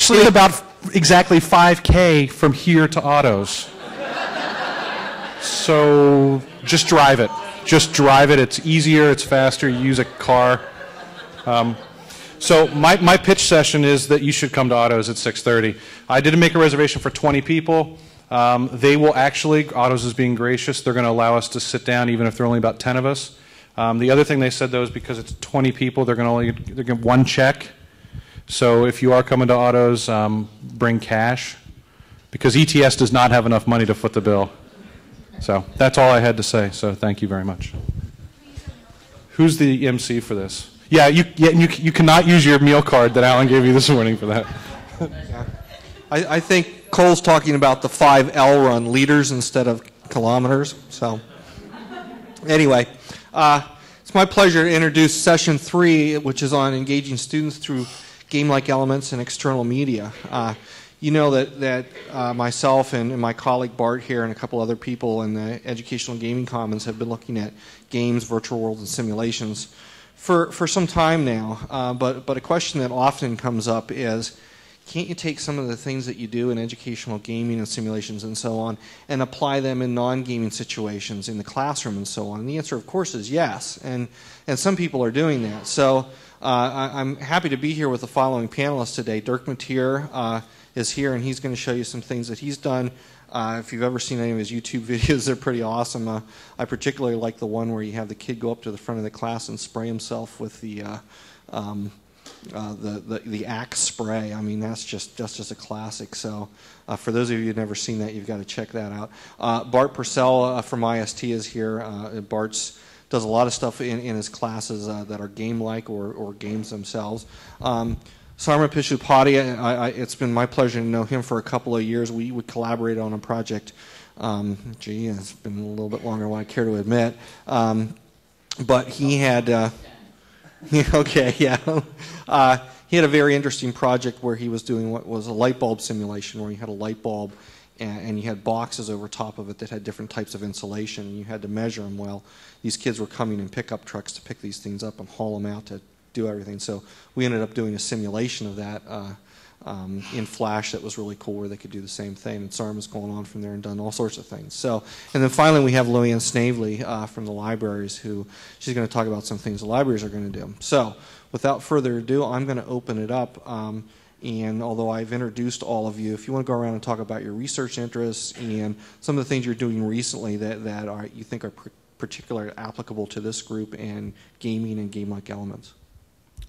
actually about exactly 5K from here to Otto's. So just drive it. Just drive it. It's easier. It's faster. You use a car. So my pitch session is that you should come to Otto's at 6:30. I didn't make a reservation for 20 people. They will actually, Otto's is being gracious, they're going to allow us to sit down even if there are only about 10 of us. The other thing they said, though, is because it's 20 people, they're going to get one check. So if you are coming to Otto's, bring cash, because ETS does not have enough money to foot the bill. So that's all I had to say, so thank you very much. Who's the MC for this? Yeah, you cannot use your meal card that Alan gave you this morning for that. Yeah. I think Cole's talking about the 5L run, liters instead of kilometers. So anyway, it's my pleasure to introduce session 3, which is on engaging students through game-like elements and external media. You know that myself and my colleague Bart here and a couple other people in the Educational Gaming Commons have been looking at games, virtual worlds, and simulations for some time now. But a question that often comes up is, can't you take some of the things that you do in educational gaming and simulations and so on and apply them in non-gaming situations in the classroom and so on? And the answer, of course, is yes. And some people are doing that. So I'm happy to be here with the following panelists today. Dirk Mateer is here, and he's going to show you some things that he's done. If you've ever seen any of his YouTube videos, they're pretty awesome. I particularly like the one where you have the kid go up to the front of the class and spray himself with the Axe spray. I mean, that's just a classic. So for those of you who've never seen that, you've got to check that out. Bart Purcell from IST is here. Bart's does a lot of stuff in his classes that are game-like or games themselves. Sarma Pishupati, it's been my pleasure to know him for a couple of years. We would collaborate on a project. Gee, it's been a little bit longer than I care to admit. But he had, okay, yeah. He had a very interesting project where he was doing what was a light bulb simulation, where you had a light bulb and you had boxes over top of it that had different types of insulation, and you had to measure them. Well, these kids were coming in pickup trucks to pick these things up and haul them out to do everything. So we ended up doing a simulation of that in Flash that was really cool, where they could do the same thing. And Sarma's gone on from there and done all sorts of things. So, and then finally we have Louanne Snavely from the libraries, who she's going to talk about some things the libraries are going to do. So without further ado, I'm going to open it up. And although I've introduced all of you, if you want to go around and talk about your research interests and some of the things you're doing recently that you think are particularly applicable to this group and gaming and game-like elements.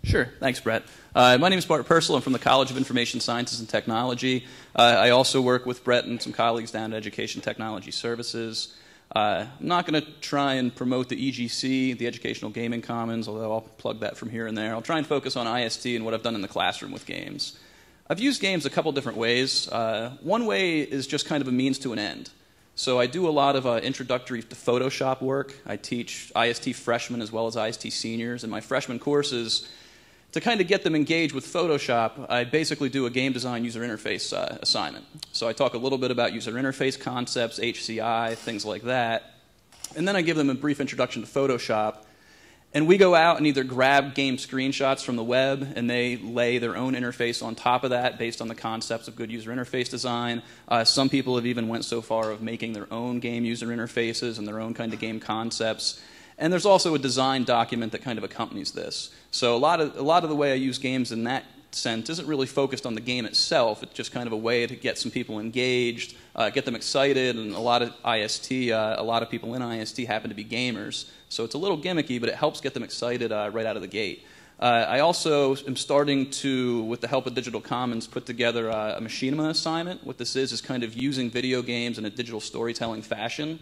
Sure. Thanks, Brett. My name is Bart Purcell. I'm from the College of Information Sciences and Technology. I also work with Brett and some colleagues down at Education Technology Services. I'm not going to try and promote the EGC, the Educational Gaming Commons, although I'll plug that from here and there. I'll try and focus on IST and what I've done in the classroom with games. I've used games a couple different ways. One way is just kind of a means to an end. So I do a lot of introductory to Photoshop work. I teach IST freshmen as well as IST seniors in my freshman courses. To kind of get them engaged with Photoshop, I basically do a game design user interface assignment. So I talk a little bit about user interface concepts, HCI, things like that. And then I give them a brief introduction to Photoshop. And we go out and either grab game screenshots from the web, and they lay their own interface on top of that based on the concepts of good user interface design. Some people have even went so far of making their own game user interfaces and their own kind of game concepts. And there's also a design document that kind of accompanies this. So a lot of the way I use games in that sense isn't really focused on the game itself. It's just kind of a way to get some people engaged, get them excited, and a lot of people in IST happen to be gamers. So it's a little gimmicky, but it helps get them excited right out of the gate. I also am starting to, with the help of Digital Commons, put together a machinima assignment. What this is kind of using video games in a digital storytelling fashion.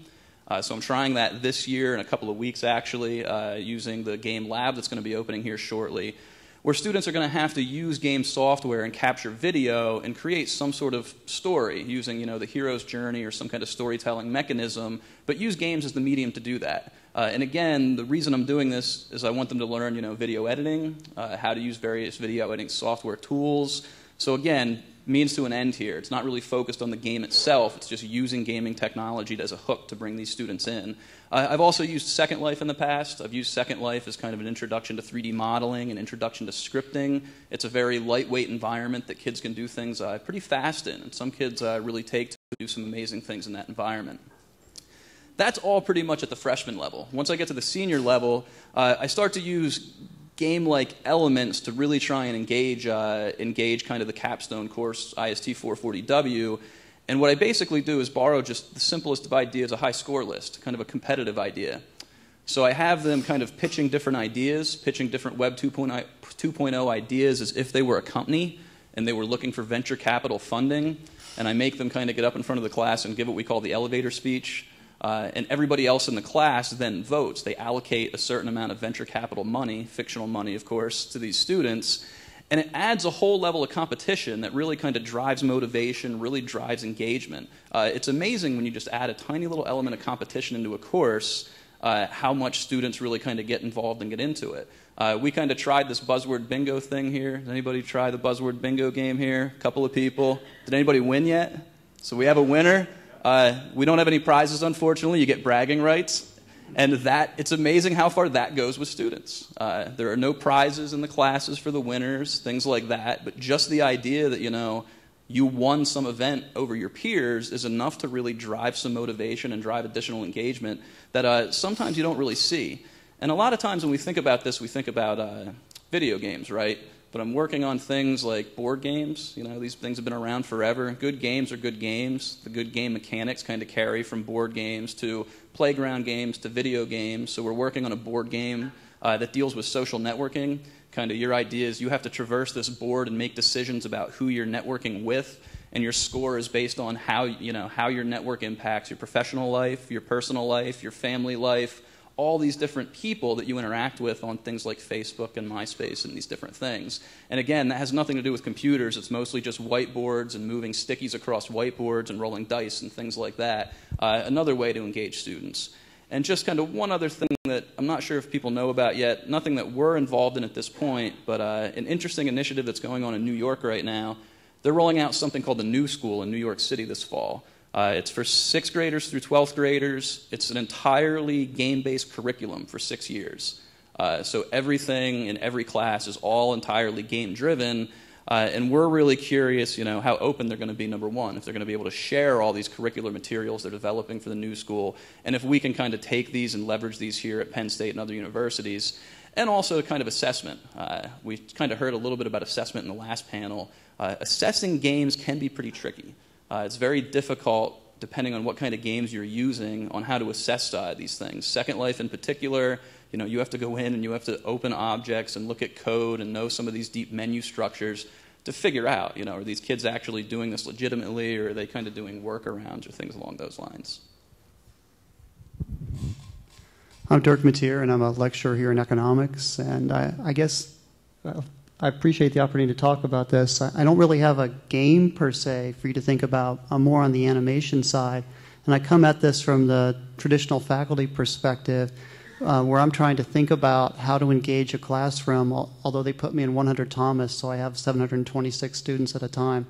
So I'm trying that this year in a couple of weeks, actually, using the game lab that's going to be opening here shortly, where students are going to have to use game software and capture video and create some sort of story using, the hero's journey or some kind of storytelling mechanism, but use games as the medium to do that. And again, the reason I'm doing this is I want them to learn, video editing, how to use various video editing software tools. So again, means to an end here. It's not really focused on the game itself. It's just using gaming technology as a hook to bring these students in. I've also used Second Life in the past. I've used Second Life as kind of an introduction to 3D modeling, an introduction to scripting. It's a very lightweight environment that kids can do things pretty fast in, and some kids really take to do some amazing things in that environment. That's all pretty much at the freshman level. Once I get to the senior level, I start to use game-like elements to really try and engage kind of the capstone course, IST 440W. And what I basically do is borrow just the simplest of ideas, a high score list, kind of a competitive idea. So I have them kind of pitching different ideas, pitching different Web 2.0 ideas as if they were a company and they were looking for venture capital funding. And I make them kind of get up in front of the class and give what we call the elevator speech. And everybody else in the class then votes. They allocate a certain amount of venture capital money, fictional money, of course, to these students. And it adds a whole level of competition that really kind of drives motivation, really drives engagement. It's amazing when you just add a tiny little element of competition into a course, how much students really kind of get involved and get into it. We kind of tried this buzzword bingo thing here. Did anybody try the buzzword bingo game here? A couple of people. Did anybody win yet? So we have a winner. We don't have any prizes, unfortunately. You get bragging rights. And it's amazing how far that goes with students. There are no prizes in the classes for the winners, things like that. But just the idea that, you won some event over your peers is enough to really drive some motivation and drive additional engagement that sometimes you don't really see. And a lot of times when we think about this, we think about video games, right? But I'm working on things like board games. These things have been around forever. Good games are good games. The good game mechanics kind of carry from board games to playground games to video games. So we're working on a board game that deals with social networking. Kind of your idea is you have to traverse this board and make decisions about who you're networking with, and your score is based on how your network impacts your professional life, your personal life, your family life, all these different people that you interact with on things like Facebook and MySpace and these different things. And again, that has nothing to do with computers. It's mostly just whiteboards and moving stickies across whiteboards and rolling dice and things like that. Another way to engage students. And just kind of one other thing that I'm not sure if people know about yet, nothing that we're involved in at this point, but an interesting initiative that's going on in New York right now. They're rolling out something called the New School in New York City this fall. It's for 6th graders through 12th graders. It's an entirely game-based curriculum for 6 years. So everything in every class is all entirely game-driven. And we're really curious, how open they're going to be, number one, if they're going to be able to share all these curricular materials they're developing for the New School, and if we can kind of take these and leverage these here at Penn State and other universities. And also kind of assessment. We kind of heard a little bit about assessment in the last panel. Assessing games can be pretty tricky. It's very difficult, depending on what kind of games you're using, on how to assess these things. Second Life in particular, you have to go in and you have to open objects and look at code and know some of these deep menu structures to figure out, are these kids actually doing this legitimately, or are they kind of doing workarounds or things along those lines? I'm Dirk Mateer, and I'm a lecturer here in economics, and I guess I appreciate the opportunity to talk about this. I don't really have a game per se for you to think about. I'm more on the animation side, and I come at this from the traditional faculty perspective, where I'm trying to think about how to engage a classroom, although they put me in 100 Thomas, so I have 726 students at a time.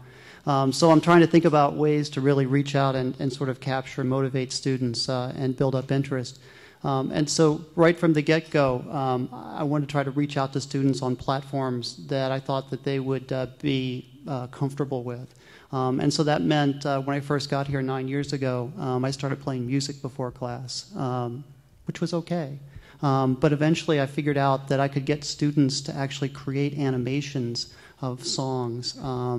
So I'm trying to think about ways to really reach out and sort of capture and motivate students and build up interest. And so right from the get-go, I wanted to try to reach out to students on platforms that I thought that they would be comfortable with. And so that meant when I first got here 9 years ago, I started playing music before class, which was okay. But eventually I figured out that I could get students to actually create animations of songs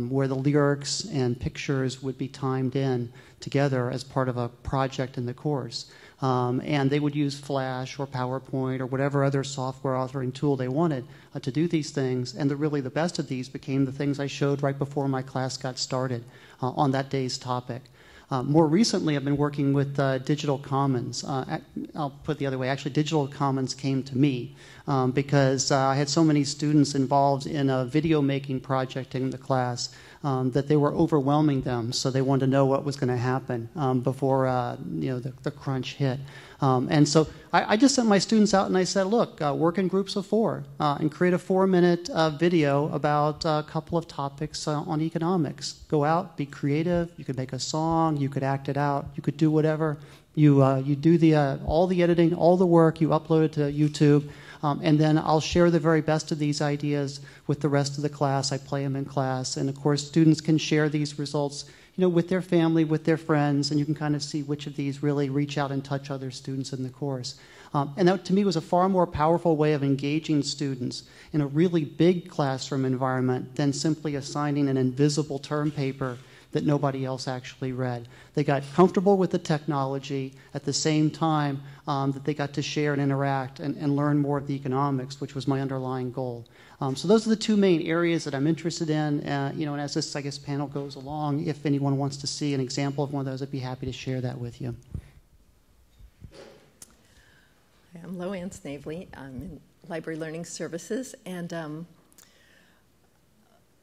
where the lyrics and pictures would be timed in together as part of a project in the course. And they would use Flash or PowerPoint or whatever other software authoring tool they wanted to do these things. And really the best of these became the things I showed right before my class got started on that day's topic. More recently, I've been working with Digital Commons. I'll put it the other way. Actually, Digital Commons came to me because I had so many students involved in a video making project in the class that they were overwhelming them, so they wanted to know what was going to happen before the crunch hit. And so I just sent my students out and I said, look, work in groups of 4 and create a 4-minute video about a couple of topics on economics. Go out, be creative. You could make a song. You could act it out. You could do whatever. You do all the editing, all the work. You upload it to YouTube. And then I'll share the very best of these ideas with the rest of the class. I play them in class. And of course, students can share these results with their family, with their friends, and you can kind of see which of these really reach out and touch other students in the course. And that, to me, was a far more powerful way of engaging students in a really big classroom environment than simply assigning an invisible term paper that nobody else actually read. They got comfortable with the technology at the same time that they got to share and interact and learn more of the economics, which was my underlying goal. So those are the 2 main areas that I'm interested in. And as this, I guess, panel goes along, if anyone wants to see an example of one of those, I'd be happy to share that with you. I'm Lo-Ann Snavely. I'm in Library Learning Services, and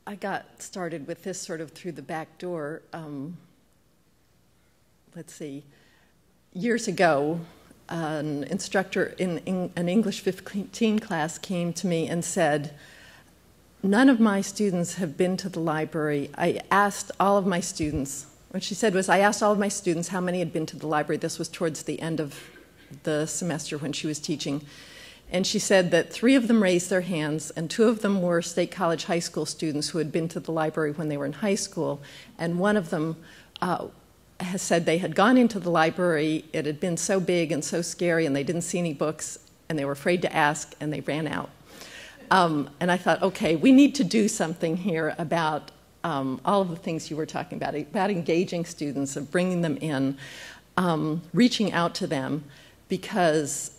I got started with this sort of through the back door. Let's see, years ago, an instructor in an English 15 class came to me and said, none of my students have been to the library. I asked all of my students, what she said was, I asked all of my students how many had been to the library. This was towards the end of the semester when she was teaching. And she said that 3 of them raised their hands, and 2 of them were State College high school students who had been to the library when they were in high school. And one of them has said they had gone into the library, it had been so big and so scary, and they didn't see any books, and they were afraid to ask, and they ran out. And I thought, okay, we need to do something here about all of the things you were talking about engaging students, of bringing them in, reaching out to them, because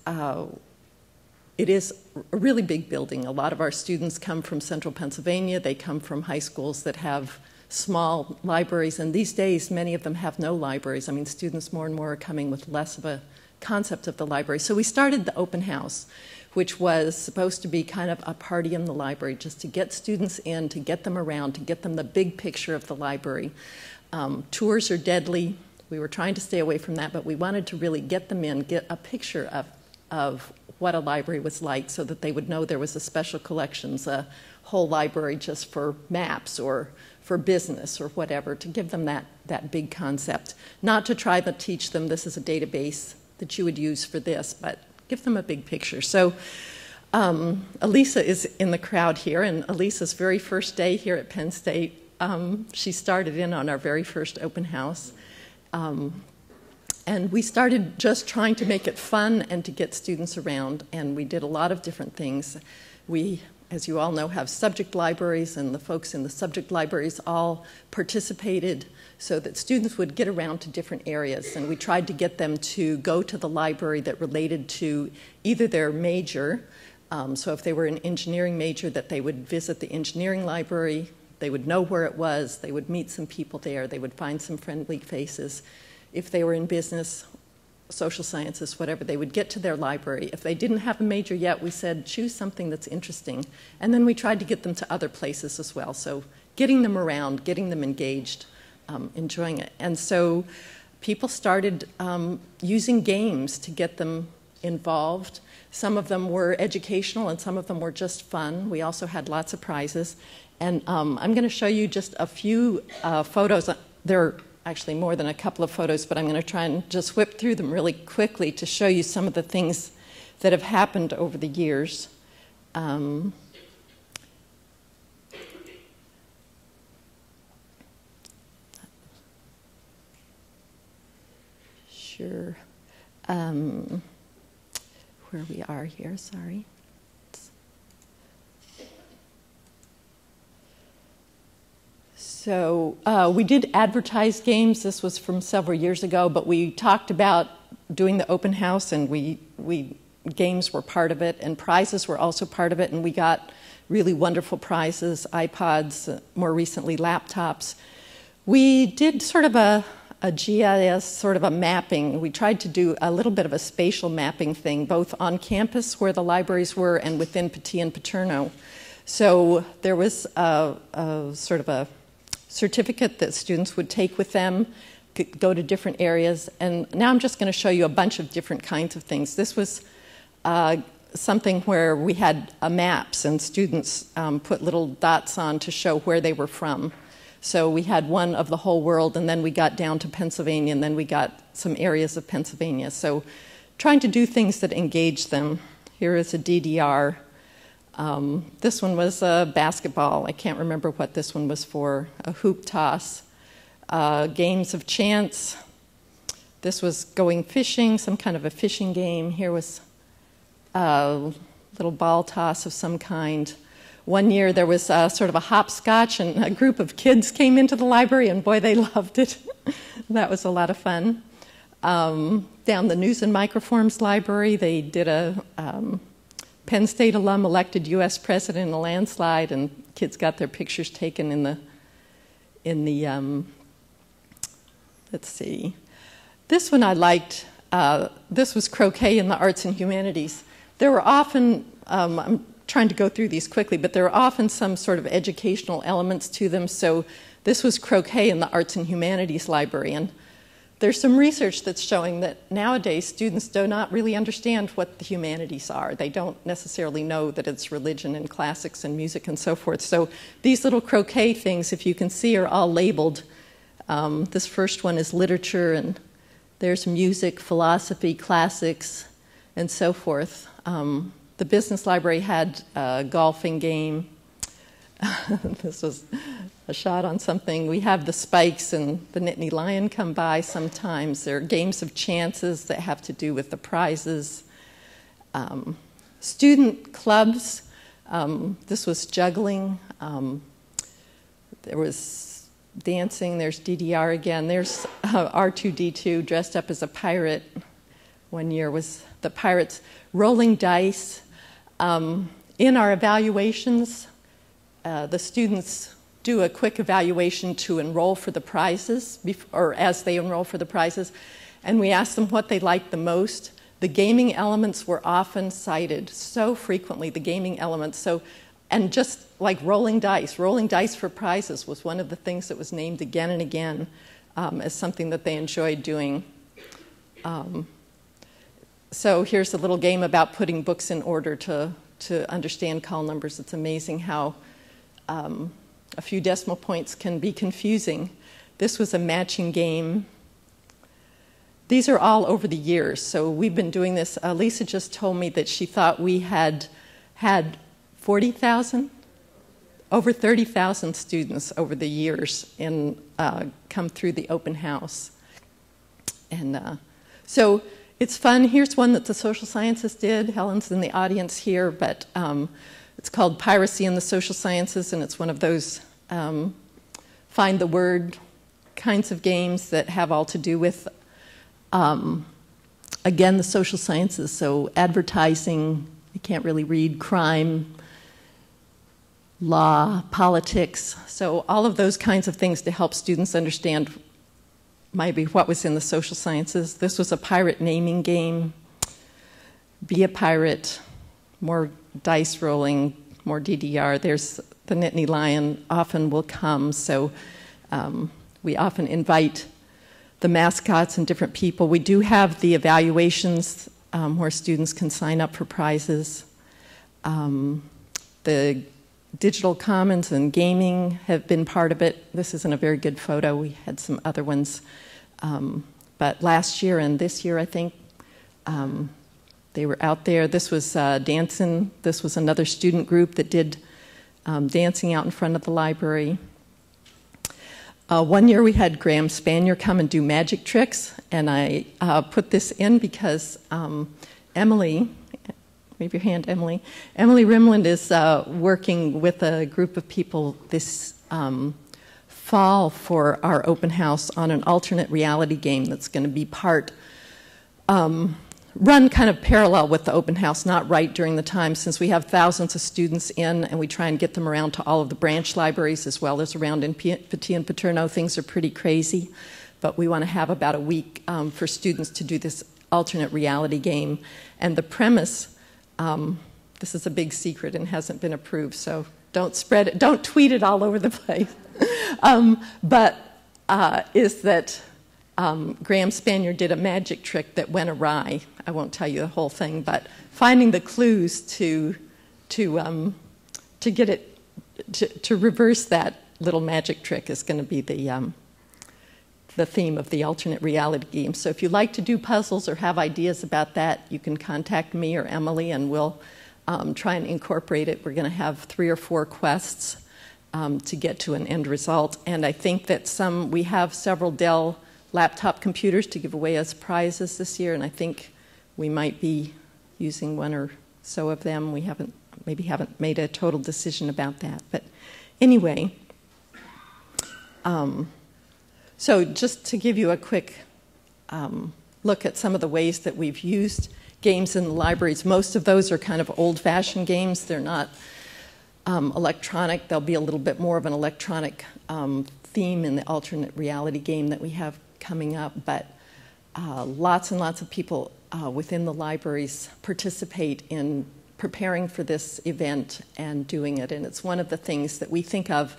it is a really big building. A lot of our students come from central Pennsylvania. They come from high schools that have small libraries, and these days many of them have no libraries. I mean, students more and more are coming with less of a concept of the library. So we started the open house, which was supposed to be kind of a party in the library, just to get students in, to get them around, to get them the big picture of the library. Tours are deadly. We were trying to stay away from that, but we wanted to really get them in, get a picture of what a library was like, so that they would know there was a special collections, a whole library just for maps or for business or whatever, to give them that big concept. Not to try to teach them this is a database that you would use for this, but give them a big picture. So Elisa is in the crowd here, and Elisa's very first day here at Penn State, she started in on our very first open house. And we started just trying to make it fun and to get students around, and we did a lot of different things. We, as you all know, have subject libraries, and the folks in the subject libraries all participated so that students would get around to different areas, and we tried to get them to go to the library that related to either their major, so if they were an engineering major, that they would visit the engineering library, they would know where it was, they would meet some people there, they would find some friendly faces. If they were in business, social sciences, whatever, they would get to their library. If they didn't have a major yet, we said, choose something that's interesting. And then we tried to get them to other places as well. So getting them around, getting them engaged, enjoying it. And so people started using games to get them involved. Some of them were educational and some of them were just fun. We also had lots of prizes. And I'm going to show you just a few photos. There are actually more than a couple of photos, but I'm going to try and just whip through them really quickly to show you some of the things that have happened over the years. Sure. Where we are here, sorry. So we did advertise games. This was from several years ago, but we talked about doing the open house, and games were part of it, and prizes were also part of it, and we got really wonderful prizes, iPods, more recently laptops. We did sort of a GIS, sort of a mapping. We tried to do a little bit of a spatial mapping thing, both on campus where the libraries were and within Patea and Paterno. So there was sort of a certificate that students would take with them, go to different areas. And now I'm just going to show you a bunch of different kinds of things. This was something where we had maps, and students put little dots on to show where they were from. So we had one of the whole world, and then we got down to Pennsylvania, and then we got some areas of Pennsylvania. So trying to do things that engage them. Here is a DDR. This one was basketball. I can't remember what this one was for. A hoop toss. Games of chance. This was going fishing, some kind of a fishing game. Here was a little ball toss of some kind. One year there was sort of a hopscotch, and a group of kids came into the library, and boy, they loved it. That was a lot of fun. Down the News and Microforms Library, they did a Penn State alum elected U.S. president in a landslide, and kids got their pictures taken in the let's see. This one I liked. This was croquet in the arts and humanities. There were often, I'm trying to go through these quickly, but there were often some sort of educational elements to them. So this was croquet in the arts and humanities library. And there's some research that's showing that nowadays students do not really understand what the humanities are. They don't necessarily know that it's religion and classics and music and so forth. So these little croquet things, if you can see, are all labeled. This first one is literature, and there's music, philosophy, classics, and so forth. The business library had a golfing game. This was a shot on something. We have the Spikes and the Nittany Lion come by sometimes. There are games of chances that have to do with the prizes. Student clubs. This was juggling. There was dancing. There's DDR again. There's R2-D2 dressed up as a pirate. One year was the pirates rolling dice. In our evaluations, the students do a quick evaluation to enroll for the prizes, or as they enroll for the prizes, and we ask them what they liked the most. The gaming elements were often cited, so frequently, the gaming elements. So, and just like rolling dice for prizes was one of the things that was named again and again as something that they enjoyed doing. So here's a little game about putting books in order to understand call numbers. It's amazing how a few decimal points can be confusing. This was a matching game. These are all over the years. So we've been doing this. Lisa just told me that she thought we had 40,000, over 30,000 students over the years come through the open house. And so it's fun. Here's one that the social sciences did. Helen's in the audience here, but it's called Piracy in the Social Sciences, and it's one of those find the word kinds of games that have all to do with, again, the social sciences. So advertising, you can't really read, crime, law, politics. So all of those kinds of things to help students understand maybe what was in the social sciences. This was a pirate naming game. Be a pirate, more dice rolling, more DDR. There's the Nittany Lion often will come, so we often invite the mascots and different people. We do have the evaluations where students can sign up for prizes. The digital commons and gaming have been part of it. This isn't a very good photo. We had some other ones. But last year and this year, I think, they were out there. This was dancing. This was another student group that did dancing out in front of the library. One year we had Graham Spanier come and do magic tricks, and I put this in because Emily, wave your hand, Emily. Emily Rimland is working with a group of people this fall for our open house on an alternate reality game that's going to be run kind of parallel with the open house, not right during the time, since we have thousands of students in and we try and get them around to all of the branch libraries as well as around in Petit and Paterno. Things are pretty crazy, but we want to have about a week for students to do this alternate reality game. And the premise, this is a big secret and hasn't been approved, so don't spread it, don't tweet it all over the place. Is that Graham Spanier did a magic trick that went awry. I won't tell you the whole thing, but finding the clues to get it to reverse that little magic trick is going to be the theme of the alternate reality game. So if you like to do puzzles or have ideas about that, you can contact me or Emily, and we'll try and incorporate it. We're going to have 3 or 4 quests to get to an end result. And I think that we have several Dell laptop computers to give away as prizes this year, and I think we might be using 1 or so of them. We haven't made a total decision about that. But anyway, so just to give you a quick look at some of the ways that we've used games in the libraries, most of those are kind of old-fashioned games. They're not electronic. There'll be a little bit more of an electronic theme in the alternate reality game that we have coming up, but lots and lots of people within the libraries participate in preparing for this event and doing it, and it's one of the things that we think of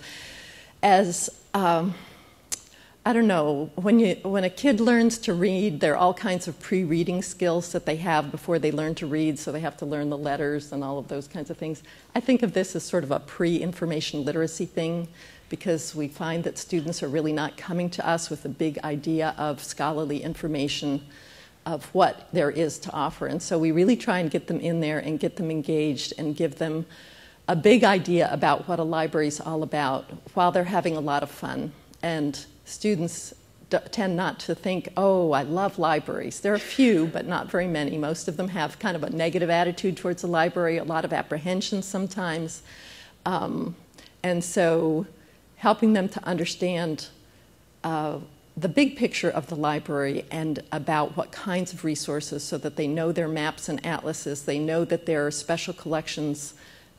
as I don't know, when a kid learns to read, there are all kinds of pre-reading skills that they have before they learn to read, so they have to learn the letters and all of those kinds of things. I think of this as sort of a pre-information literacy thing, because we find that students are really not coming to us with a big idea of scholarly information of what there is to offer. And so we really try and get them in there and get them engaged and give them a big idea about what a library is all about while they're having a lot of fun. And students tend not to think, oh, I love libraries. There are a few, but not very many. Most of them have kind of a negative attitude towards the library, a lot of apprehension sometimes. And so helping them to understand the big picture of the library and about what kinds of resources, so that they know their maps and atlases, they know that there are special collections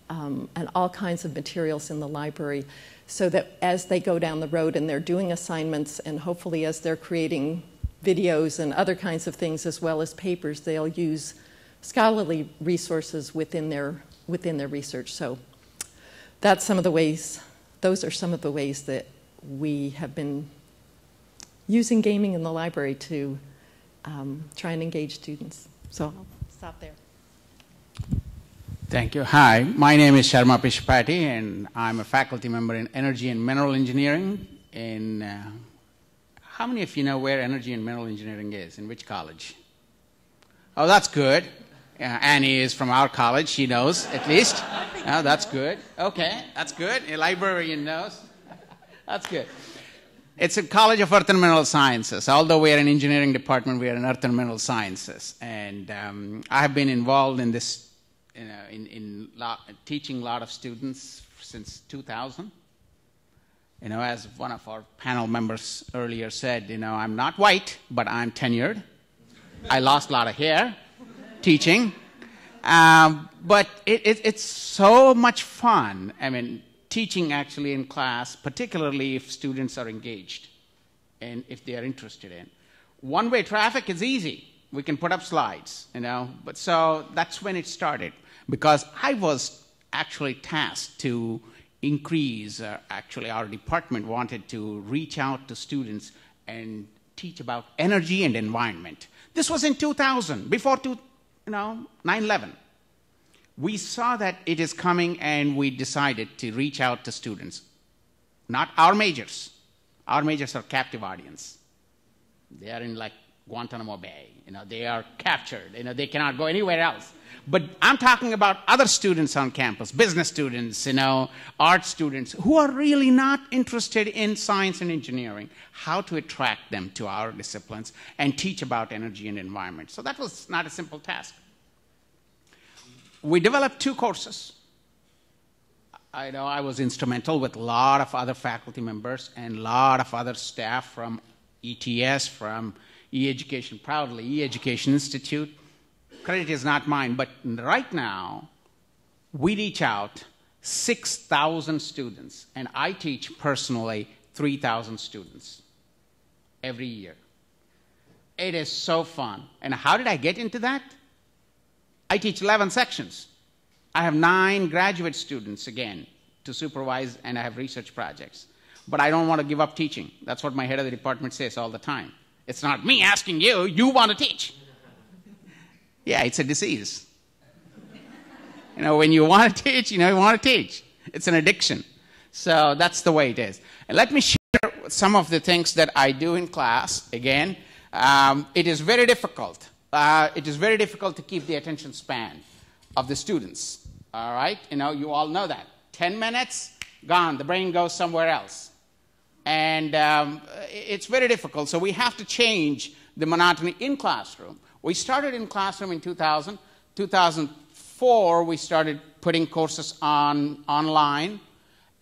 and all kinds of materials in the library, so that as they go down the road and they're doing assignments, and hopefully as they're creating videos and other kinds of things as well as papers, they'll use scholarly resources within their research. So that's some of the ways, those are some of the ways that we have been using gaming in the library to try and engage students. So I'll stop there. Thank you. Hi, my name is Sharma Pishpati, and I'm a faculty member in Energy and Mineral Engineering. How many of you know where Energy and Mineral Engineering is? In which college? Oh, that's good. Annie is from our college. She knows, at least. Oh, that's good. Okay, that's good. A librarian knows. That's good. It's a College of Earth and Mineral Sciences. Although we are an engineering department, we are in Earth and Mineral Sciences. And I have been involved in this, teaching a lot of students since 2000. As one of our panel members earlier said, I'm not white, but I'm tenured. I lost a lot of hair teaching. But it's so much fun. I mean, teaching actually in class, particularly if students are engaged and if they are interested in. One-way traffic is easy. We can put up slides, But so that's when it started, because I was actually tasked to increase, actually our department wanted to reach out to students and teach about energy and environment. This was in 2000, before 9/11. We saw that it is coming, and we decided to reach out to students. Not our majors. Our majors are captive audience. They are in like Guantanamo Bay. They are captured. They cannot go anywhere else. But I'm talking about other students on campus, business students, art students, who are really not interested in science and engineering, how to attract them to our disciplines and teach about energy and environment. So that was not a simple task. We developed 2 courses. I know I was instrumental with a lot of other faculty members and a lot of other staff from ETS, from E-Education, proudly, E-Education Institute. Credit is not mine, but right now, we reach out 6,000 students, and I teach personally 3,000 students every year. It is so fun. And how did I get into that? I teach 11 sections. I have 9 graduate students, again, to supervise, and I have research projects. but I don't want to give up teaching. That's what my head of the department says all the time. It's not me asking you, you want to teach. Yeah, it's a disease. When you want to teach, you want to teach. It's an addiction. So that's the way it is. And let me share some of the things that I do in class. Again, it is very difficult. It is very difficult to keep the attention span of the students. All right? You all know that. 10 minutes, gone. The brain goes somewhere else. And it's very difficult. So we have to change the monotony in classroom. We started in classroom in 2000. 2004, we started putting courses online.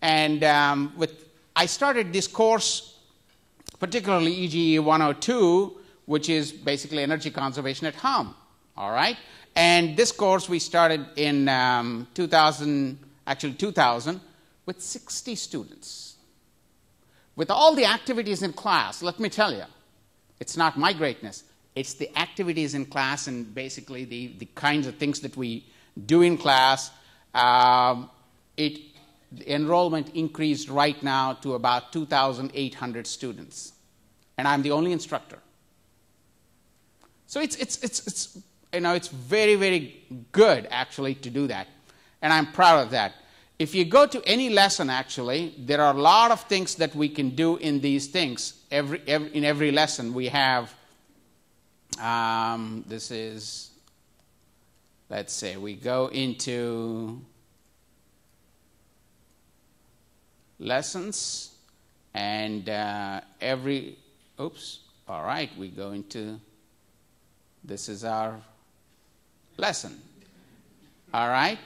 And I started this course, particularly EGE 102, which is basically energy conservation at home. All right? And this course we started in 2000, with 60 students. With all the activities in class, let me tell you, it's not my greatness. It's the activities in class and basically the kinds of things that we do in class. The enrollment increased right now to about 2,800 students. And I'm the only instructor. So it's very, very good, actually, to do that. And I'm proud of that. If you go to any lesson, actually, there are a lot of things that we can do in these things. In every lesson, we have, this is, let's say, we go into lessons, and all right, we go into, this is our lesson. All right?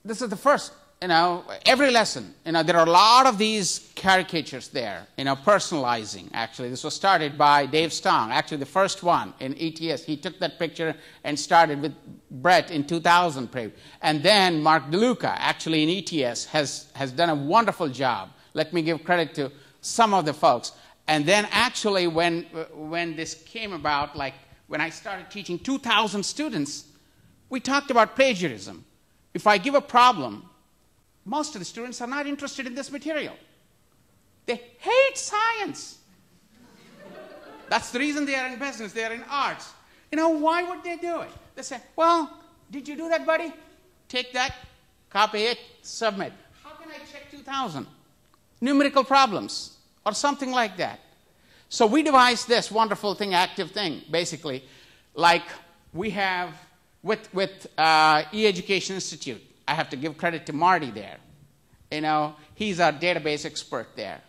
This is the first, every lesson, there are a lot of these caricatures there, personalizing, actually. This was started by Dave Stong, actually the first one in ETS. He took that picture and started with Brett in 2000. And then Mark DeLuca, actually in ETS, has done a wonderful job. Let me give credit to some of the folks. And then actually when this came about, like when I started teaching 2,000 students, we talked about plagiarism. If I give a problem, most of the students are not interested in this material. They hate science. That's the reason they are in business, they are in arts. Why would they do it? They say, well, did you do that, buddy? Take that, copy it, submit. How can I check 2,000? Numerical problems or something like that. So we devised this wonderful thing, active thing, basically, like we have with E-Education Institute. I have to give credit to Marty there. He's our database expert there.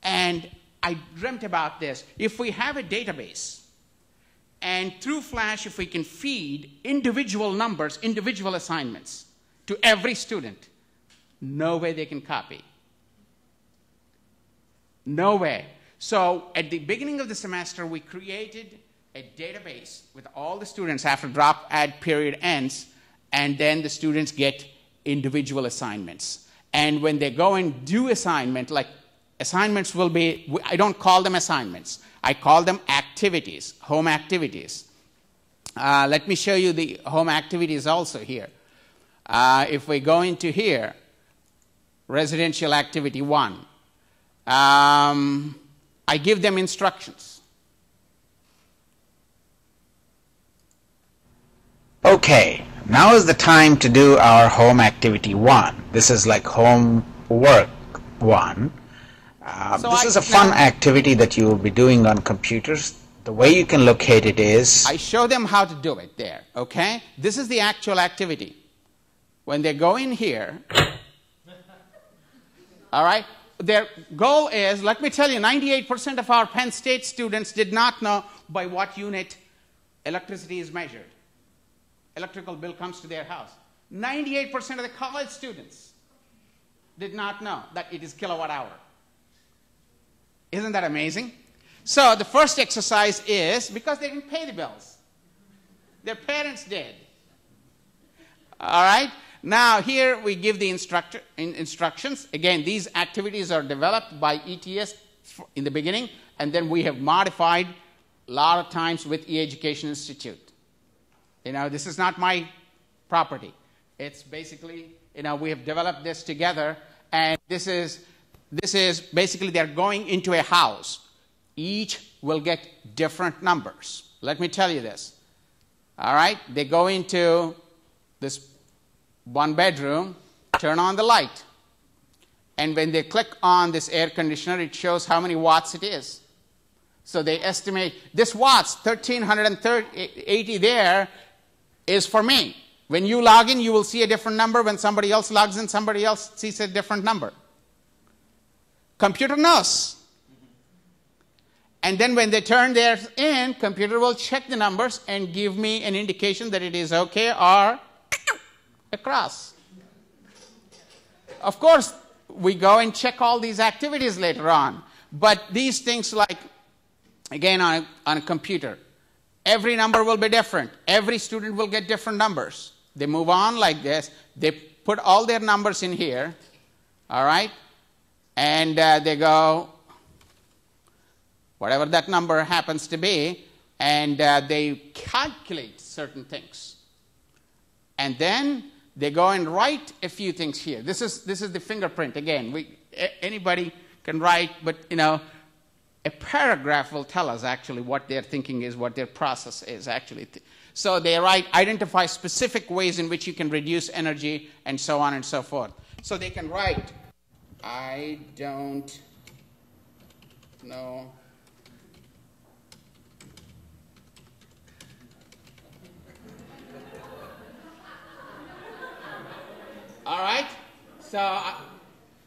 And I dreamt about this. If we have a database, and through Flash, if we can feed individual numbers, individual assignments to every student, no way they can copy. No way. So at the beginning of the semester, we created a database with all the students after drop add period ends, and then the students get individual assignments. And when they go and do assignment, like assignments will be, I don't call them assignments. I call them activities, home activities. Let me show you the home activities also here. If we go into here, residential activity 1, I give them instructions. Okay, now is the time to do our home activity 1. This is like homework 1. This is a fun activity that you will be doing on computers. The way you can locate it is... I show them how to do it there, okay? This is the actual activity. When they go in here, all right, their goal is, let me tell you, 98% of our Penn State students did not know by what unit electricity is measured. Electrical bill comes to their house. 98% of the college students did not know that it is kilowatt hour. Isn't that amazing? So the first exercise is, because they didn't pay the bills. Their parents did. All right? Now here we give the instructions. Again, these activities are developed by ETS in the beginning, and then we have modified a lot of times with E-Education Institute. This is not my property. It's basically, we have developed this together, and this is This is basically they're going into a house. Each will get different numbers. Let me tell you this. All right? They go into this one bedroom, turn on the light. And when they click on this air conditioner, it shows how many watts it is. So they estimate this watts, 1,380 there, is for me. When you log in, you will see a different number. When somebody else logs in, somebody else sees a different number. Computer knows. And then when they turn theirs in, computer will check the numbers and give me an indication that it is okay or across. Of course, we go and check all these activities later on. But these things like, again, on a computer, every number will be different. Every student will get different numbers. They move on like this. They put all their numbers in here, all right? And they go, whatever that number happens to be, and they calculate certain things. And then they go and write a few things here. This is the fingerprint. Again, anybody can write, but a paragraph will tell us actually what their thinking is, what their process is actually. So they identify specific ways in which you can reduce energy and so on and so forth. So they can write, I don't know all right? So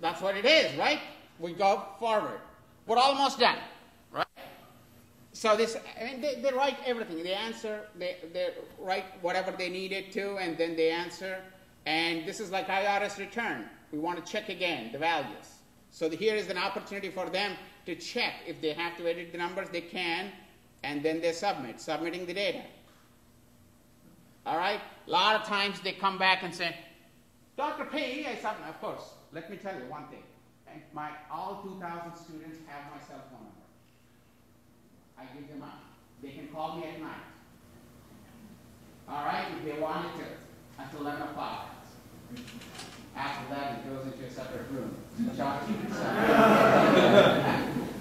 that's what it is, right? We go forward. We're almost done, right? So they write everything. They answer, they write whatever they needed to, and then they answer. And this is like IRS return. We want to check again the values. So here is an opportunity for them to check. If they have to edit the numbers, they can, and then they submitting the data. All right? A lot of times they come back and say, Dr. P, of course, let me tell you one thing. All 2,000 students have my cell phone number. I give them up. They can call me at night. All right, if they wanted to, until 11 o'clock. After that, it goes into a separate room.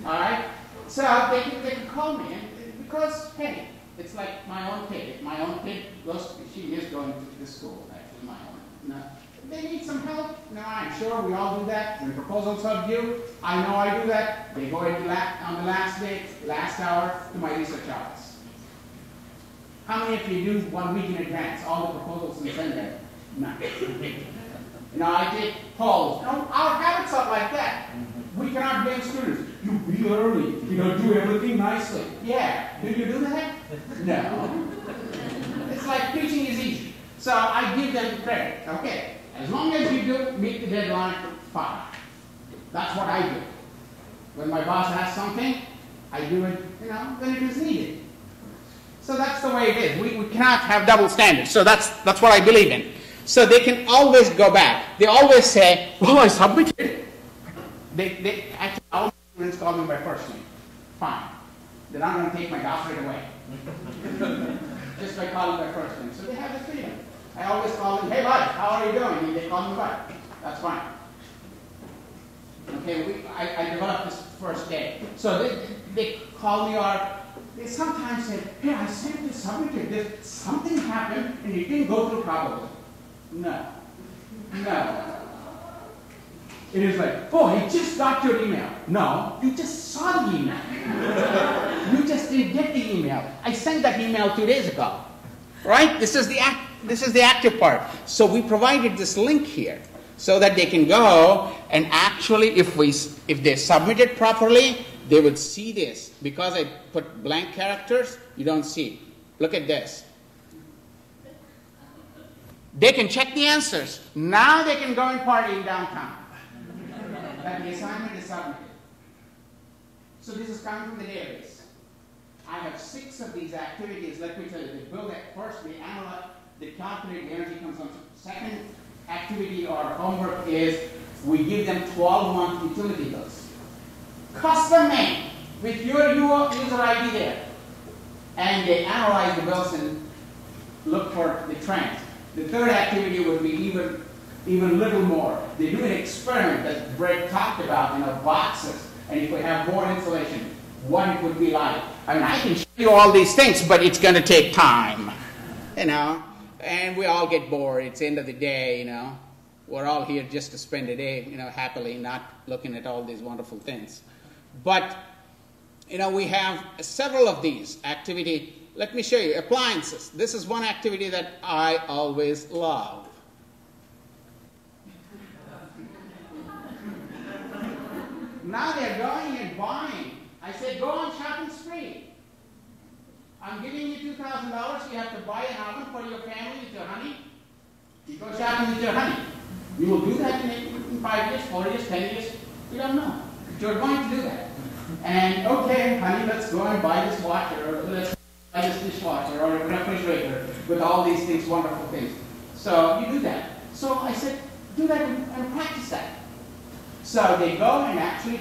All right, so they can call me, because hey, it's like my own kid. If my own kid goes, she is going to this school, actually, my own. No. They need some help. No, I'm sure we all do that. When proposals are due, I know I do that. They go on the last day, last hour, to my research office. How many of you do 1 week in advance, all the proposals and send them? No. I take polls. Our habits are like that. We cannot blame students. You be early. Do everything nicely. Yeah. Do you do that? No. It's like preaching is easy. So I give them credit. Okay. As long as you do meet the deadline, fine. That's what I do. When my boss asks something, I do it, when it is needed. So that's the way it is. We cannot have double standards. So that's what I believe in. So they can always go back. They always say, well, I submitted. They actually, all students call me by first name. Fine. They're not going to take my doctorate away. Just by calling by first name. So they have the freedom. I always call them, hey, bud, how are you doing? And they call me bud. That's fine. Okay, I developed this first day. So they call me, or they sometimes say, hey, I sent this submitted. Something happened and it didn't go through probably. No. It is like, oh, I just got your email. No, you just saw the email. You just didn't get the email. I sent that email 2 days ago. Right? This is the active part. So we provided this link here so that they can go and actually, if they submit it properly, they would see this. Because I put blank characters, you don't see. Look at this. They can check the answers. Now they can go and party in downtown. That the assignment is submitted. So this is coming from the database. I have 6 of these activities. Let me tell you, they build it first, they analyze, they calculate the energy consumption. Second activity or homework is we give them 12-month utility bills. Custom made with your user ID there. And they analyze the bills and look for the trends. The third activity would be even even a little more. They do an experiment that Brett talked about, boxes, and if we have more insulation, what it would be like. I mean, I can show you all these things, but it's going to take time, and we all get bored. It's the end of the day, We're all here just to spend a day, happily, not looking at all these wonderful things. But, we have several of these activities. Let me show you. Appliances. This is one activity that I always love. Now they're going and buying. I said, go on shopping spree. I'm giving you $2,000. You have to buy an oven for your family with your honey. You go shopping with your honey. You will do that in 5 years, 4 years, 10 years. You don't know. But you're going to do that. And, okay, honey, let's go and buy this washer, or let's buy this dishwasher, or a refrigerator, with all these things, wonderful things. So you do that. So I said, do that and practice that. So they go and actually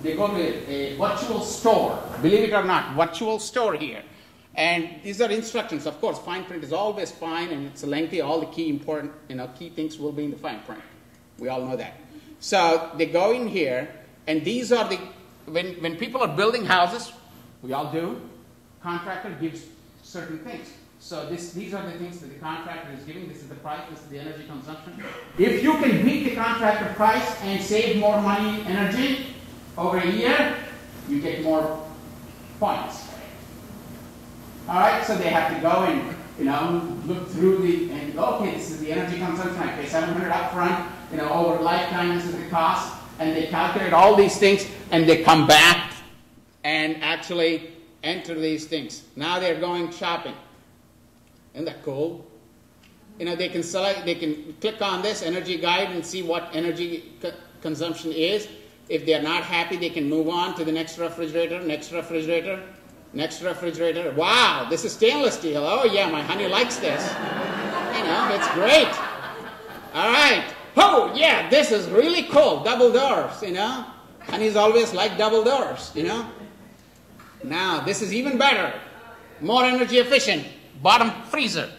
they go to a virtual store, believe it or not, virtual store here. And these are instructions. Of course, fine print is always fine, and it's lengthy. All the key important, key things will be in the fine print. We all know that. So they go in here, and these are when people are building houses, we all do, contractor gives certain things. So these are the things that the contractor is giving. This is the price, this is the energy consumption. If you can beat the contractor price and save more money, energy, over a year, you get more points. All right, so they have to go and, look through okay, this is the energy consumption. I pay $700 up front, over a lifetime, this is the cost. And they calculate all these things, and they come back and actually enter these things. Now they're going shopping. Isn't that cool? They can select, they can click on this energy guide and see what energy consumption is. If they're not happy, they can move on to the next refrigerator, next refrigerator, next refrigerator. Wow, this is stainless steel. Oh yeah, my honey likes this. It's great. All right. Oh yeah, this is really cool. Double doors, Honey's always like double doors, Now this is even better. More energy efficient. Bottom freezer.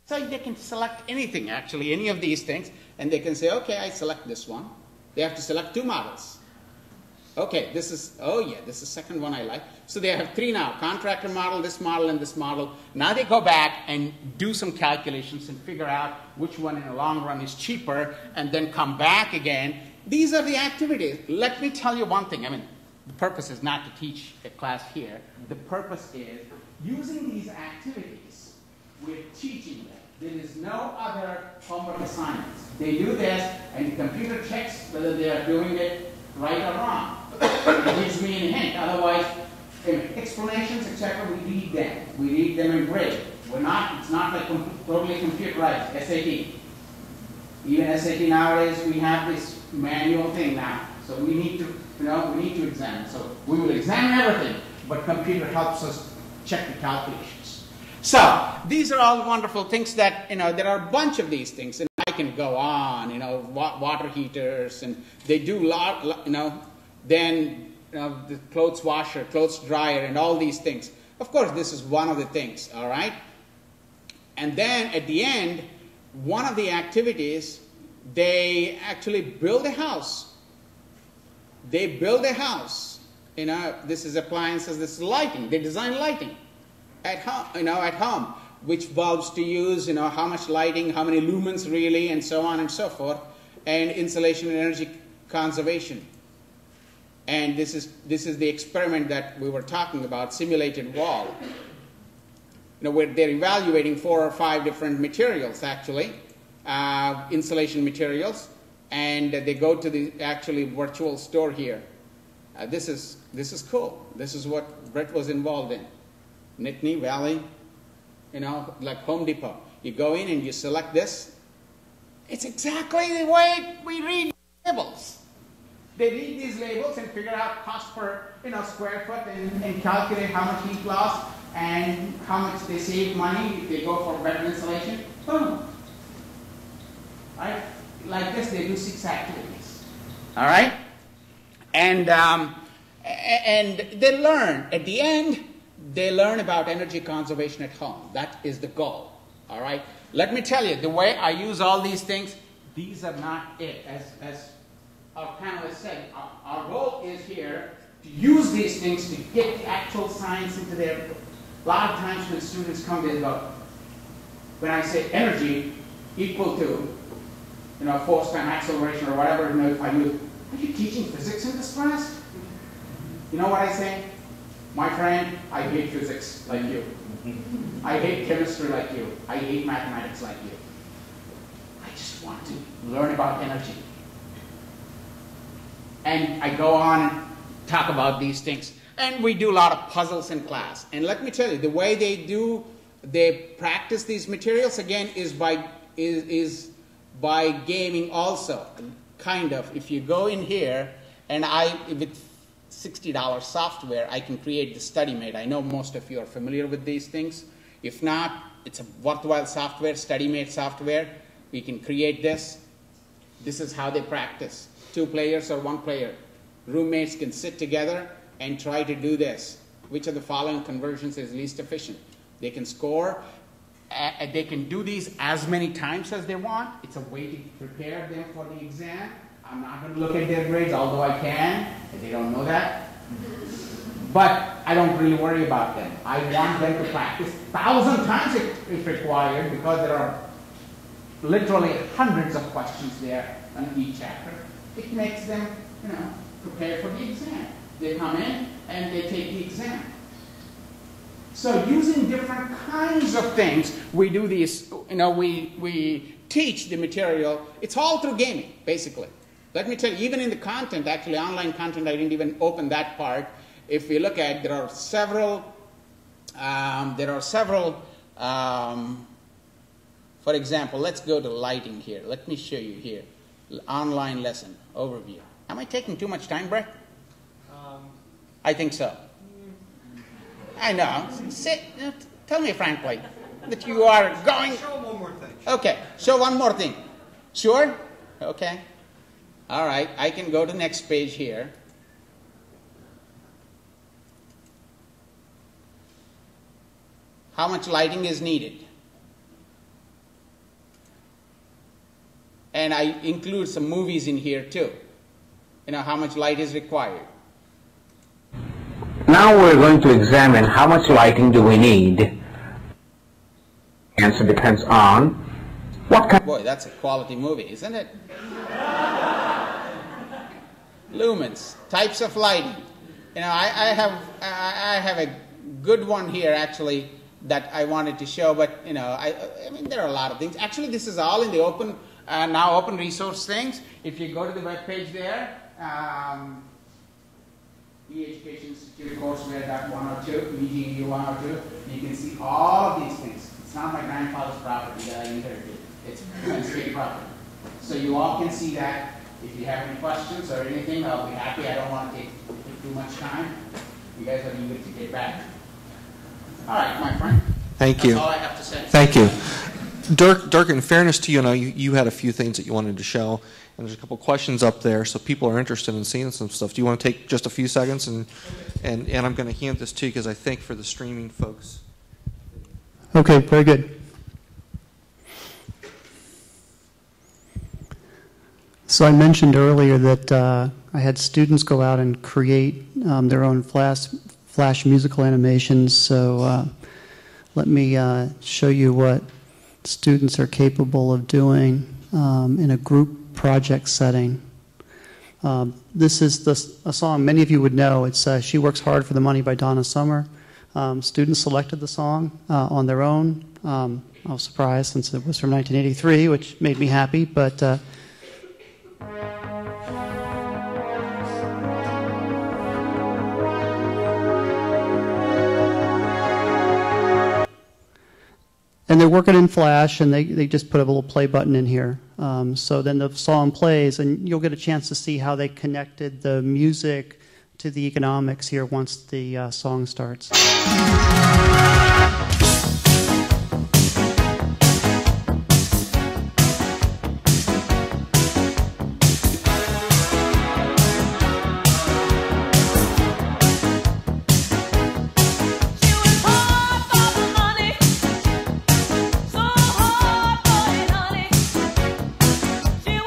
So they can select anything, actually, any of these things, and they can say, okay, I select this one. They have to select 2 models. Okay, this is the second one I like. So they have 3 now, contractor model, and this model. Now they go back and do some calculations and figure out which one in the long run is cheaper, and then come back again. These are the activities. Let me tell you one thing. The purpose is not to teach a class here. The purpose is using these activities, we're teaching them. There is no other homework assignments. They do this, and the computer checks whether they are doing it right or wrong. It gives me a hint. Otherwise, explanations, etc., we read them. We read them in grade. It's not like totally computerized, SAT. Even SAT nowadays, we have this manual thing now. So we need to examine. So we will examine everything, but computer helps us check the calculations. So these are all wonderful things that, there are a bunch of these things, and I can go on, water heaters, and they do then the clothes washer, clothes dryer, and all these things. Of course, this is one of the things, all right? And then at the end, one of the activities, they actually build a house. They build a house. This is appliances, this is lighting. They design lighting at home, which bulbs to use, how much lighting, how many lumens really, and so on and so forth, and insulation and energy conservation. And this is the experiment that we were talking about, simulated wall. Where they're evaluating 4 or 5 different materials, actually, insulation materials, and they go to the actually virtual store here. This is cool. This is what Brett was involved in. Nittany Valley, like Home Depot. You go in and you select this. It's exactly the way we read labels. They read these labels and figure out cost per square foot and calculate how much heat loss and how much they save money if they go for better insulation. Boom. Right? Like this, they do 6 activities. All right? And they learn. At the end, they learn about energy conservation at home. That is the goal. All right? Let me tell you, the way I use all these things these are not it. As our panelists said, our goal is here to use these things to get the actual science into there. A lot of times when students come, they go, when I say energy equal to, force time acceleration or whatever, are you teaching physics in this class? You know what I say? My friend, I hate physics like you. I hate chemistry like you. I hate mathematics like you. I just want to learn about energy. And I go on and talk about these things. And we do a lot of puzzles in class. And let me tell you, the way they practice these materials, again, is by gaming also, kind of. If you go in here, and with $60 software, I can create the StudyMate. I know most of you are familiar with these things. If not, it's a worthwhile software, StudyMate software. We can create this. This is how they practice. 2 players or 1 player. Roommates can sit together and try to do this. Which of the following conversions is least efficient? They can score. They can do these as many times as they want. It's a way to prepare them for the exam. I'm not going to look at their grades, although I can. They don't know that. But I don't really worry about them. I want them to practice 1,000 times if required, because there are literally hundreds of questions there on each chapter. It makes them, prepare for the exam. They come in and they take the exam. So using different kinds of things, we do these, we teach the material. It's all through gaming, basically. Let me tell you, even in the content, actually online content, I didn't even open that part. If we look at, there are several, for example, let's go to lighting here. Let me show you here. Online lesson overview. Am I taking too much time, Brett? I think so. I know. Tell me frankly that you are going. Show one more thing. Okay, show one more thing. Sure? Okay. All right, I can go to the next page here. How much lighting is needed? And I include some movies in here too. How much light is required. Now we're going to examine how much lighting do we need. Answer depends on what kind. Boy, that's a quality movie, isn't it? Lumens, types of lighting. I have a good one here actually that I wanted to show, but I mean there are a lot of things. Actually, this is all in the open open resource things. If you go to the web page there. E-Education Institute courseware.102, EGU 102, you can see all of these things. It's not my grandfather's property that I inherited. It's my state property. So you all can see that. If you have any questions or anything, I'll be happy. I don't want to take too much time. You guys are eager to get back. All right, my friend. Thank you. That's all I have to say. Thank you. Dirk, in fairness to you, you had a few things that you wanted to show, and there's a couple questions up there, so people are interested in seeing some stuff. Do you want to take just a few seconds? And I'm going to hand this to you because I think for the streaming folks. Okay, very good. So I mentioned earlier that I had students go out and create their own flash musical animations. So let me show you what students are capable of doing in a group project setting. This is a song many of you would know. It's She Works Hard for the Money by Donna Summer. Students selected the song on their own. I was surprised since it was from 1983, which made me happy, but and they're working in Flash, and they just put a little play button in here. So then the song plays, and you'll get a chance to see how they connected the music to the economics here once the song starts. She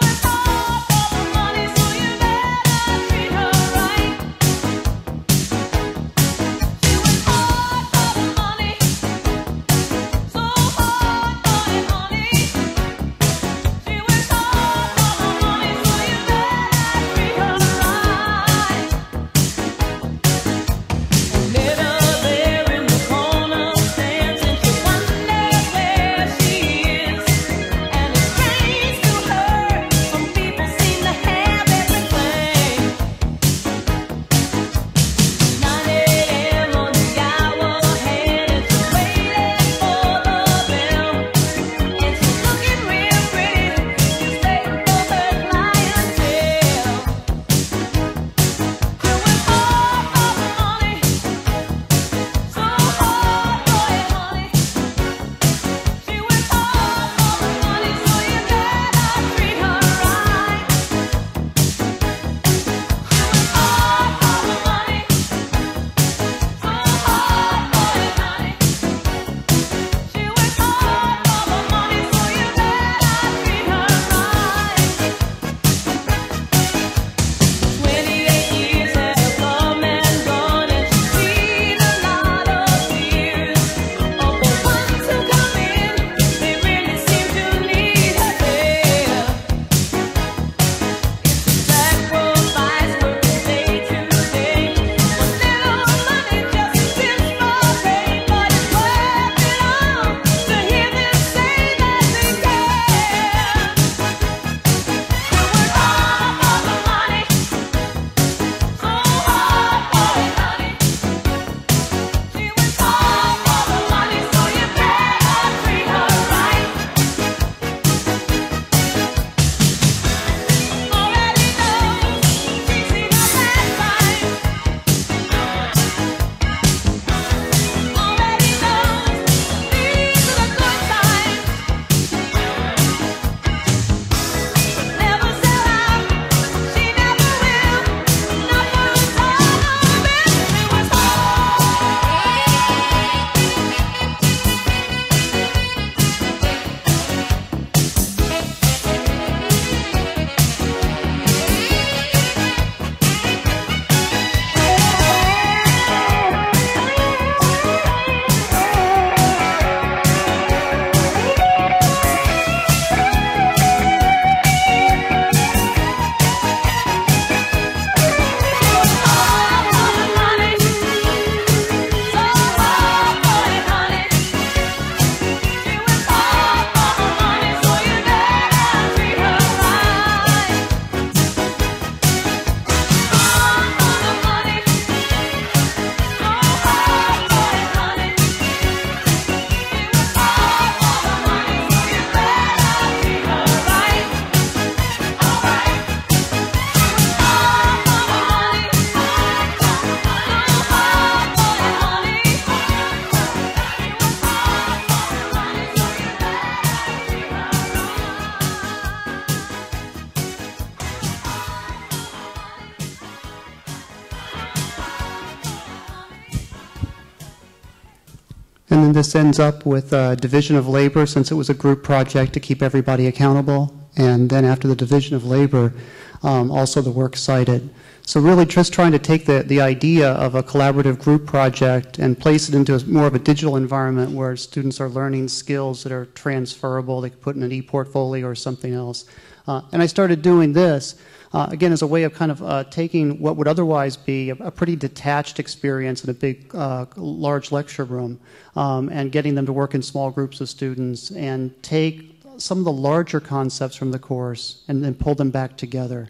And then this ends up with division of labor, since it was a group project to keep everybody accountable. And then after the division of labor, also the works cited. So really just trying to take the idea of a collaborative group project and place it into more of a digital environment where students are learning skills that are transferable. They could put in an e-portfolio or something else. And I started doing this, again, as a way of kind of taking what would otherwise be a pretty detached experience in a big, large lecture room and getting them to work in small groups of students and take some of the larger concepts from the course and then pull them back together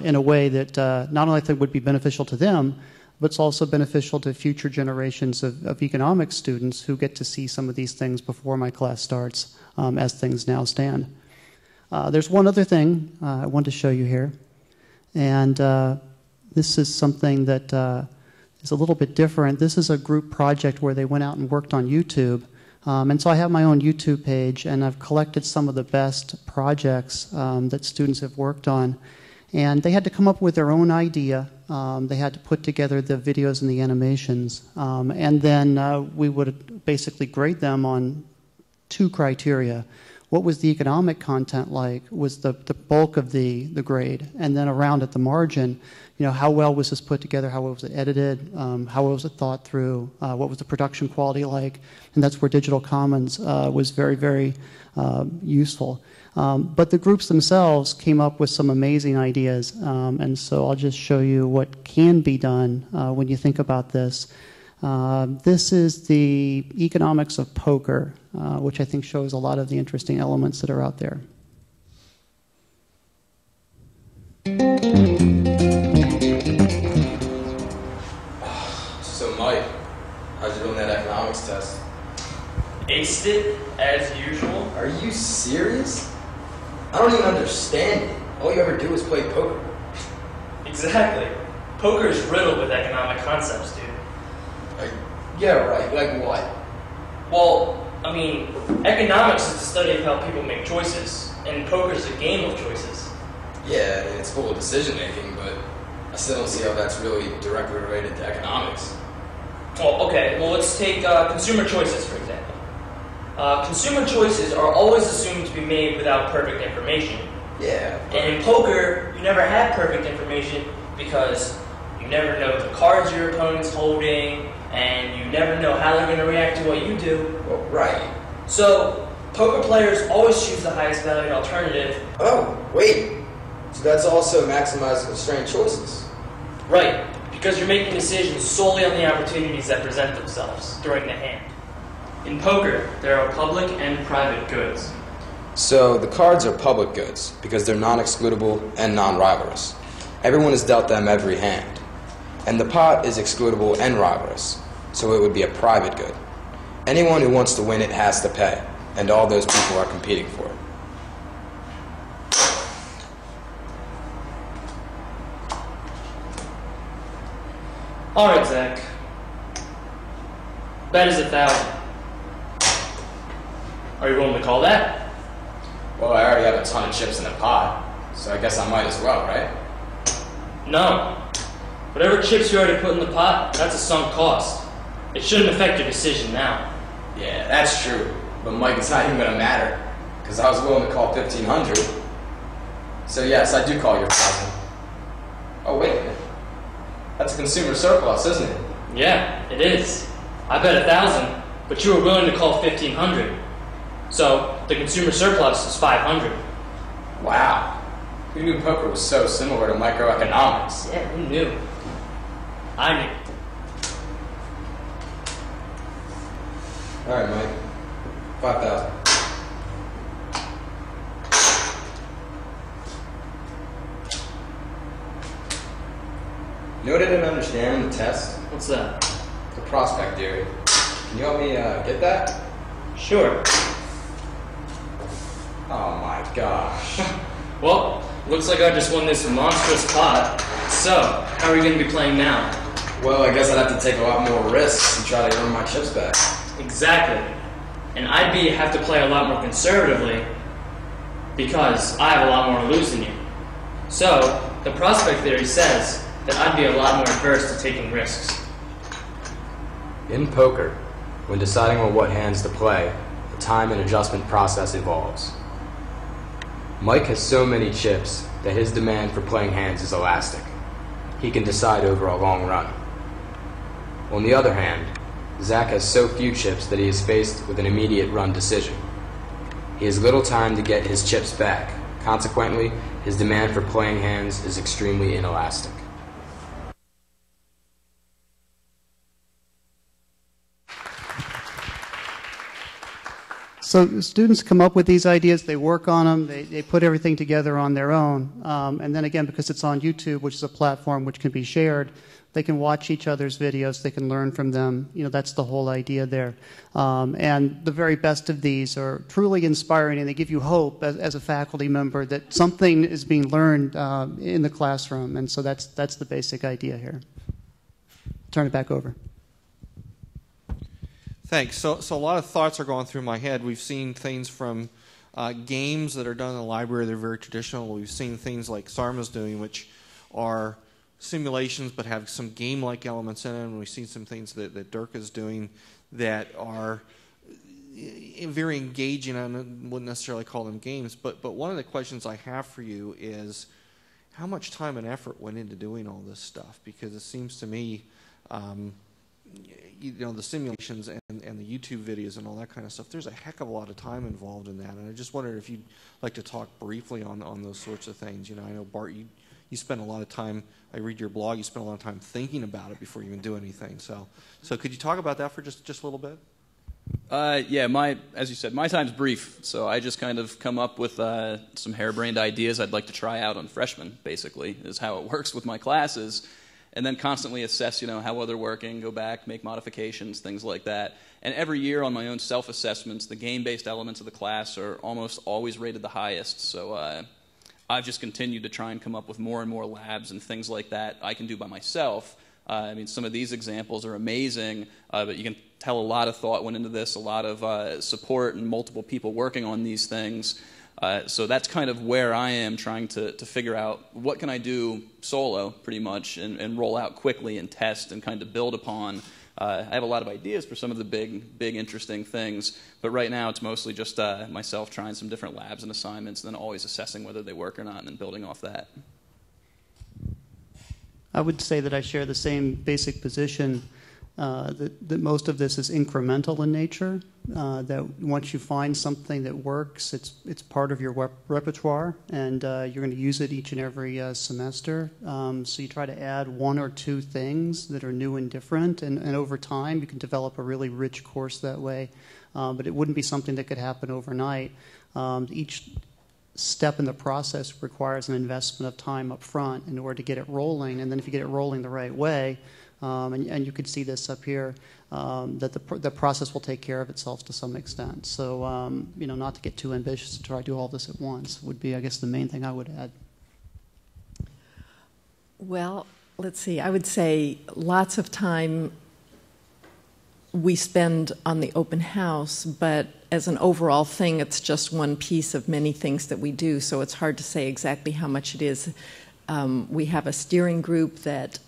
in a way that not only I think would be beneficial to them, but it's also beneficial to future generations of economics students who get to see some of these things before my class starts as things now stand. There's one other thing I want to show you here, and this is something that is a little bit different. This is a group project where they went out and worked on YouTube. And so I have my own YouTube page, and I've collected some of the best projects that students have worked on. And they had to come up with their own idea. They had to put together the videos and the animations. And then we would basically grade them on 2 criteria. What was the economic content like was the bulk of the grade. And then around at the margin, you know, how well was this put together, how well was it edited, how well was it thought through, what was the production quality like, and that's where Digital Commons was very, very useful. But the groups themselves came up with some amazing ideas, and so I'll just show you what can be done when you think about this. This is the economics of poker, which I think shows a lot of the interesting elements that are out there. So Mike, how'd you do on that economics test? Aced it, as usual. Are you serious? I don't even understand it. All you ever do is play poker. Exactly. Poker is riddled with economic concepts, dude. Yeah, right. Like what? Well, I mean, economics is the study of how people make choices, and poker is a game of choices. Yeah, I mean, it's full of decision-making, but I still don't see how that's really directly related to economics. Well, okay, well, let's take consumer choices, for example. Consumer choices are always assumed to be made without perfect information. Yeah. And in poker, you never have perfect information because you never know the cards your opponent's holding, and you never know how they're going to react to what you do. Well, right. So, poker players always choose the highest valued alternative. Oh, wait. So that's also maximizing constrained choices. Right, because you're making decisions solely on the opportunities that present themselves during the hand. In poker, there are public and private goods. So the cards are public goods because they're non-excludable and non-rivalrous. Everyone is dealt them every hand. And the pot is excludable and rivalrous, so it would be a private good. Anyone who wants to win it has to pay, and all those people are competing for it. All right, Zach. Bet is 1,000. Are you willing to call that? Well, I already have a ton of chips in the pot, so I guess I might as well, right? No. Whatever chips you already put in the pot, that's a sunk cost. It shouldn't affect your decision now. Yeah, that's true. But Mike, it's not even going to matter, because I was willing to call 1,500. So yes, I do call your 1,000. Oh, wait a minute. That's a consumer surplus, isn't it? Yeah, it is. I bet 1,000, but you were willing to call 1,500. So the consumer surplus is 500. Wow. Who knew poker was so similar to microeconomics? Yeah, who knew? I knew. All right, Mike. 5,000. You know what I didn't understand in the test? What's that? The prospect theory. Can you help me get that? Sure. Oh my gosh. Well, looks like I just won this monstrous pot. So, how are we going to be playing now? Well, I guess I'd have to take a lot more risks and try to earn my chips back. Exactly. And I'd have to play a lot more conservatively because I have a lot more to lose than you. So, the prospect theory says that I'd be a lot more adverse to taking risks. In poker, When deciding on what hands to play, the time and adjustment process evolves. Mike has so many chips that his demand for playing hands is elastic. He can decide over a long run. On the other hand, Zach has so few chips that he is faced with an immediate run decision. He has little time to get his chips back. Consequently, his demand for playing hands is extremely inelastic. So students come up with these ideas, they work on them, they put everything together on their own. And then again, because it's on YouTube, which is a platform which can be shared, they can watch each other's videos, they can learn from them. You know, that's the whole idea there. And the very best of these are truly inspiring, and they give you hope as a faculty member that something is being learned in the classroom. And so that's the basic idea here. Turn it back over. Thanks. So a lot of thoughts are going through my head. We've seen things from games that are done in the library. They're very traditional. We've seen things like Sarma's doing, which are simulations but have some game-like elements in them. We've seen some things that Dirk is doing that are very engaging. I wouldn't necessarily call them games, but one of the questions I have for you is how much time and effort went into doing all this stuff? Because it seems to me you know, the simulations and the YouTube videos and all that kind of stuff, there's a heck of a lot of time involved in that. And I just wondered if you'd like to talk briefly on those sorts of things. You know, I know, Bart, you spend a lot of time, I read your blog, you spend a lot of time thinking about it before you even do anything. So could you talk about that for just a little bit? Yeah, as you said, my time's brief, so I just kind of come up with some harebrained ideas I'd like to try out on freshmen, basically, is how it works with my classes. And then constantly assess, you know, how well they're working, go back, make modifications, things like that. And every year on my own self-assessments, the game-based elements of the class are almost always rated the highest. So I've just continued to try and come up with more and more labs and things like that I can do by myself. I mean, some of these examples are amazing, but you can tell a lot of thought went into this, a lot of support and multiple people working on these things. So that's kind of where I am trying to figure out what can I do solo, pretty much, and roll out quickly and test and kind of build upon. I have a lot of ideas for some of the big, interesting things, but right now it's mostly just myself trying some different labs and assignments, and then always assessing whether they work or not, and then building off that. I would say that I share the same basic position, that most of this is incremental in nature, that once you find something that works, it's part of your repertoire, and you're going to use it each and every semester. So you try to add one or two things that are new and different, and over time you can develop a really rich course that way. But it wouldn't be something that could happen overnight. Each step in the process requires an investment of time up front in order to get it rolling, and then if you get it rolling the right way, and you could see this up here, that the process will take care of itself to some extent. So, you know, not to get too ambitious to try to do all this at once would be, I guess, the main thing I would add. Well, let's see. I would say lots of time we spend on the open house, but as an overall thing, it's just one piece of many things that we do, so it's hard to say exactly how much it is. We have a steering group that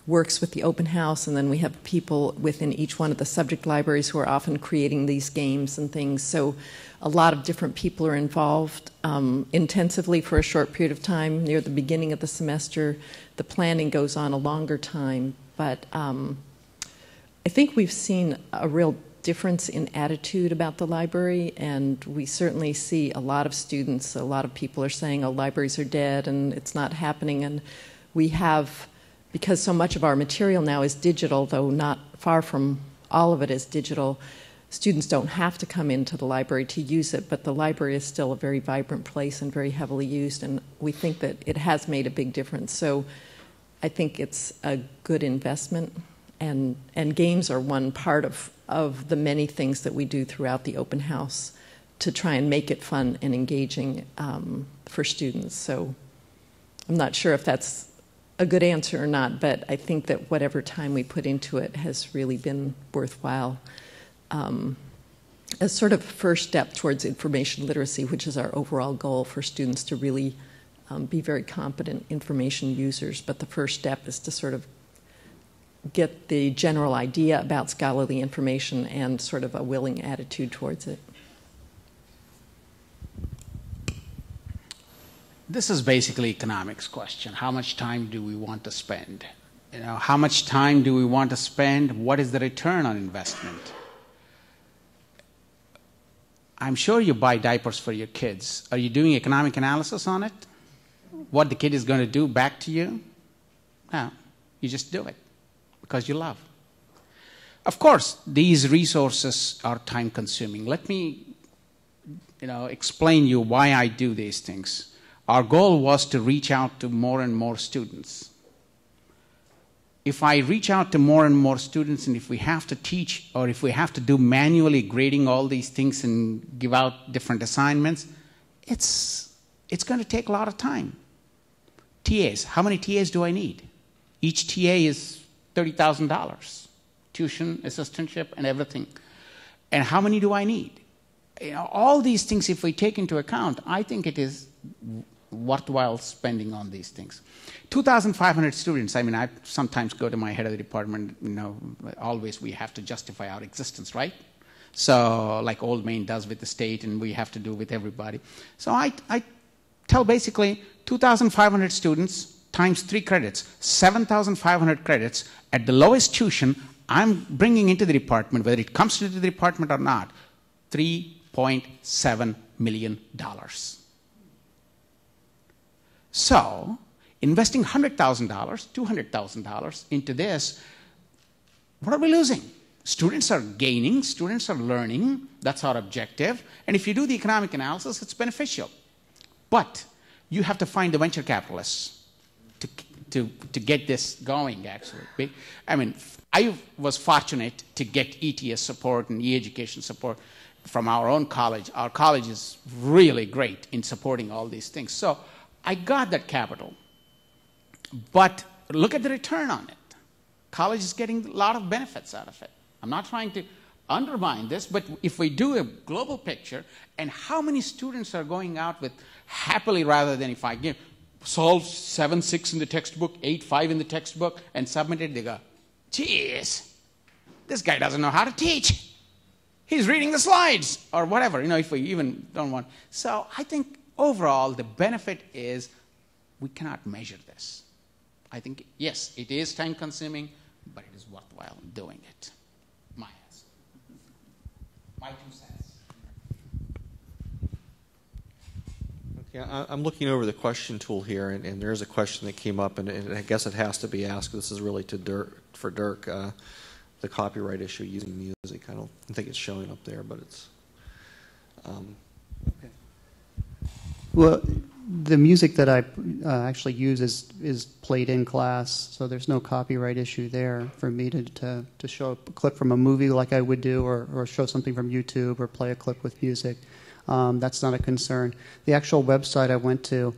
works with the open house, and then we have people within each one of the subject libraries who are often creating these games and things. So a lot of different people are involved intensively for a short period of time near the beginning of the semester. The planning goes on a longer time, but I think we've seen a real difference in attitude about the library, and we certainly see a lot of students, a lot of people are saying, oh, libraries are dead and it's not happening. And we have, because so much of our material now is digital, though not far from all of it is digital, students don't have to come into the library to use it, but the library is still a very vibrant place and very heavily used, and we think that it has made a big difference. So I think it's a good investment, and games are one part of the many things that we do throughout the open house to try and make it fun and engaging for students. So I'm not sure if that's a good answer or not, but I think that whatever time we put into it has really been worthwhile. As sort of first step towards information literacy, which is our overall goal for students to really be very competent information users. But the first step is to sort of get the general idea about scholarly information and sort of a willing attitude towards it. This is basically economics question. How much time do we want to spend? You know, how much time do we want to spend? What is the return on investment? I'm sure you buy diapers for your kids. Are you doing economic analysis on it? What the kid is going to do back to you? No, you just do it because you love. Of course, these resources are time consuming. Let me, explain you why I do these things. Our goal was to reach out to more and more students. If I reach out to more and more students, and if we have to teach or if we have to do manually grading all these things and give out different assignments, it's going to take a lot of time. TAs, how many TAs do I need? Each TA is $30,000, tuition, assistantship, and everything. And how many do I need? All these things, if we take into account, I think it is worthwhile spending on these things. 2,500 students. I mean, I sometimes go to my head of the department, always we have to justify our existence, right? So like Old Main does with the state, and we have to do with everybody. So I tell basically 2,500 students times 3 credits, 7,500 credits at the lowest tuition I'm bringing into the department, whether it comes into the department or not, $3.7 million. So, investing $100,000, $200,000 into this, what are we losing? Students are gaining, students are learning, that's our objective, and if you do the economic analysis, it's beneficial. But you have to find the venture capitalists to get this going, actually. I mean, I was fortunate to get ETS support and e-education support from our own college. Our college is really great in supporting all these things. So I got that capital. But look at the return on it. College is getting a lot of benefits out of it. I'm not trying to undermine this, but if we do a global picture, and how many students are going out with happily rather than if I give solve 7-6 in the textbook, 8-5 in the textbook, and submit it, they go, geez, this guy doesn't know how to teach. He's reading the slides, or whatever, if we even don't want. So I think overall the benefit is we cannot measure this. I think, yes, it is time consuming, but it is worthwhile doing it. My 2 cents. Okay, I'm looking over the question tool here, and there's a question that came up, and I guess it has to be asked. This is really for Dirk, the copyright issue using music. I don't think it's showing up there, but it's... Okay. Well, the music that I actually use is played in class, so there's no copyright issue there for me to show a clip from a movie like I would do, or show something from YouTube, or play a clip with music. That's not a concern. The actual website I went to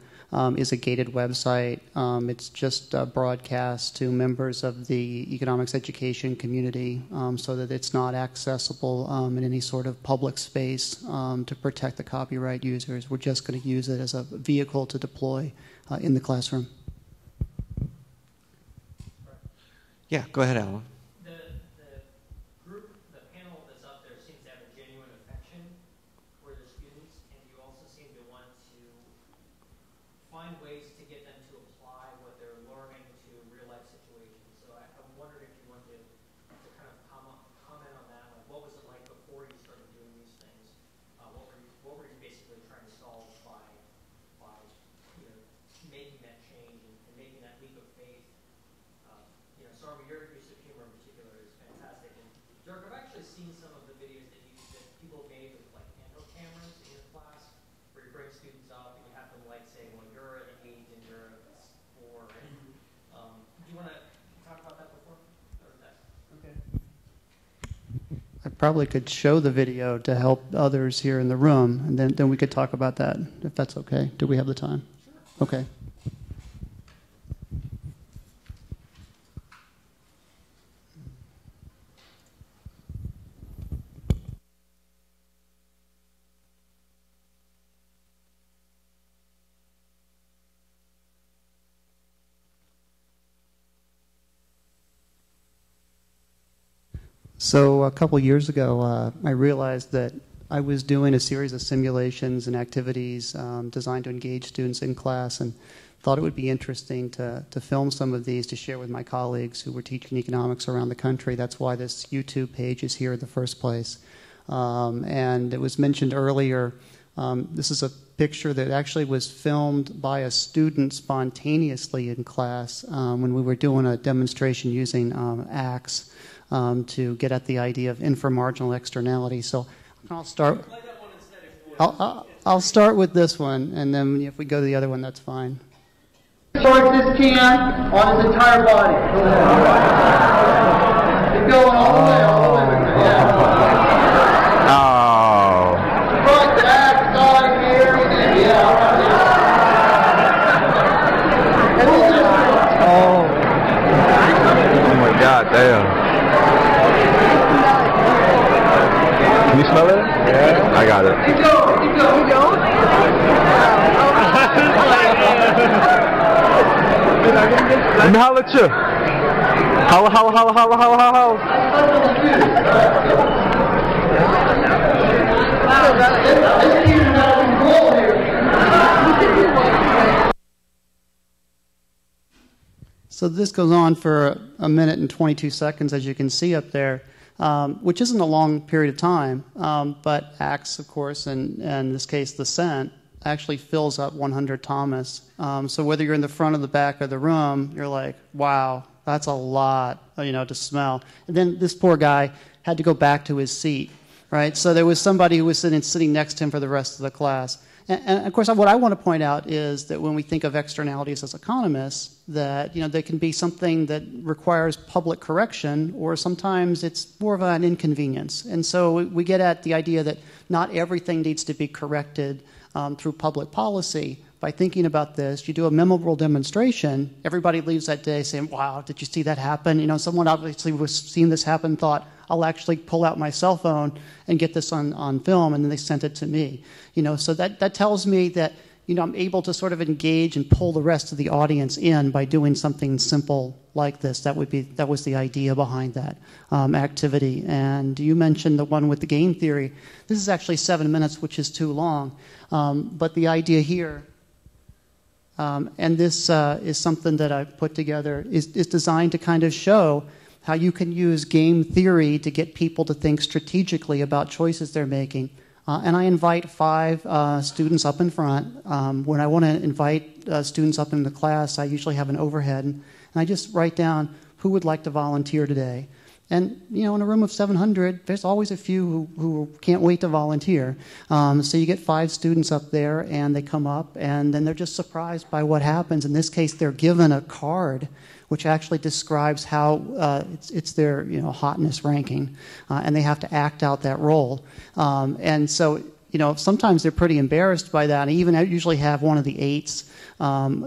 is a gated website. It's just broadcast to members of the economics education community, so that it's not accessible in any sort of public space to protect the copyright users. We're just going to use it as a vehicle to deploy in the classroom. Yeah, go ahead, Alan. I probably could show the video to help others here in the room, and then we could talk about that, if that's okay. Do we have the time? Sure. Okay. So a couple years ago, I realized that I was doing a series of simulations and activities designed to engage students in class, and thought it would be interesting to film some of these to share with my colleagues who were teaching economics around the country. That's why this YouTube page is here in the first place. And it was mentioned earlier, this is a picture that actually was filmed by a student spontaneously in class when we were doing a demonstration using ACTS to get at the idea of inframarginal externality. So I'll start. I'll start with this one, and then if we go to the other one, that's fine. Charge this can on his entire body. Keep going all the way, Yeah. Oh. Front, back, side, here, yeah. Oh my God, damn. Can you smell it? Yeah. I got it. Keep going, keep going. Keep going? Let me holler at you. Holla, holla, holla, holla, holla, holla. So this goes on for a minute and 22 seconds, as you can see up there, which isn't a long period of time, but ACTS, of course, and in this case the cent, actually fills up 100 Thomas. So whether you're in the front or the back of the room, you're like, wow, that's a lot, to smell. And then this poor guy had to go back to his seat, right? So there was somebody who was sitting next to him for the rest of the class. And of course, what I want to point out is that when we think of externalities as economists, that they can be something that requires public correction, or sometimes it's more of an inconvenience. And so we get at the idea that not everything needs to be corrected through public policy. By thinking about this, you do a memorable demonstration, everybody leaves that day saying, wow, did you see that happen? Someone obviously was seeing this happen, thought, I'll actually pull out my cell phone and get this on film, and then they sent it to me. So that tells me that I'm able to sort of engage and pull the rest of the audience in by doing something simple like this. That was the idea behind that activity. And you mentioned the one with the game theory. This is actually 7 minutes, which is too long. But the idea here, and this is something that I put together, is designed to kind of show how you can use game theory to get people to think strategically about choices they're making. And I invite 5 students up in front. When I want to invite students up in the class, I usually have an overhead, and I just write down who would like to volunteer today. And, in a room of 700, there's always a few who can't wait to volunteer. So you get 5 students up there, and they come up, and then they're just surprised by what happens. In this case, they're given a card which actually describes how it's their hotness ranking, and they have to act out that role. And so sometimes they're pretty embarrassed by that. I even usually have one of the 8s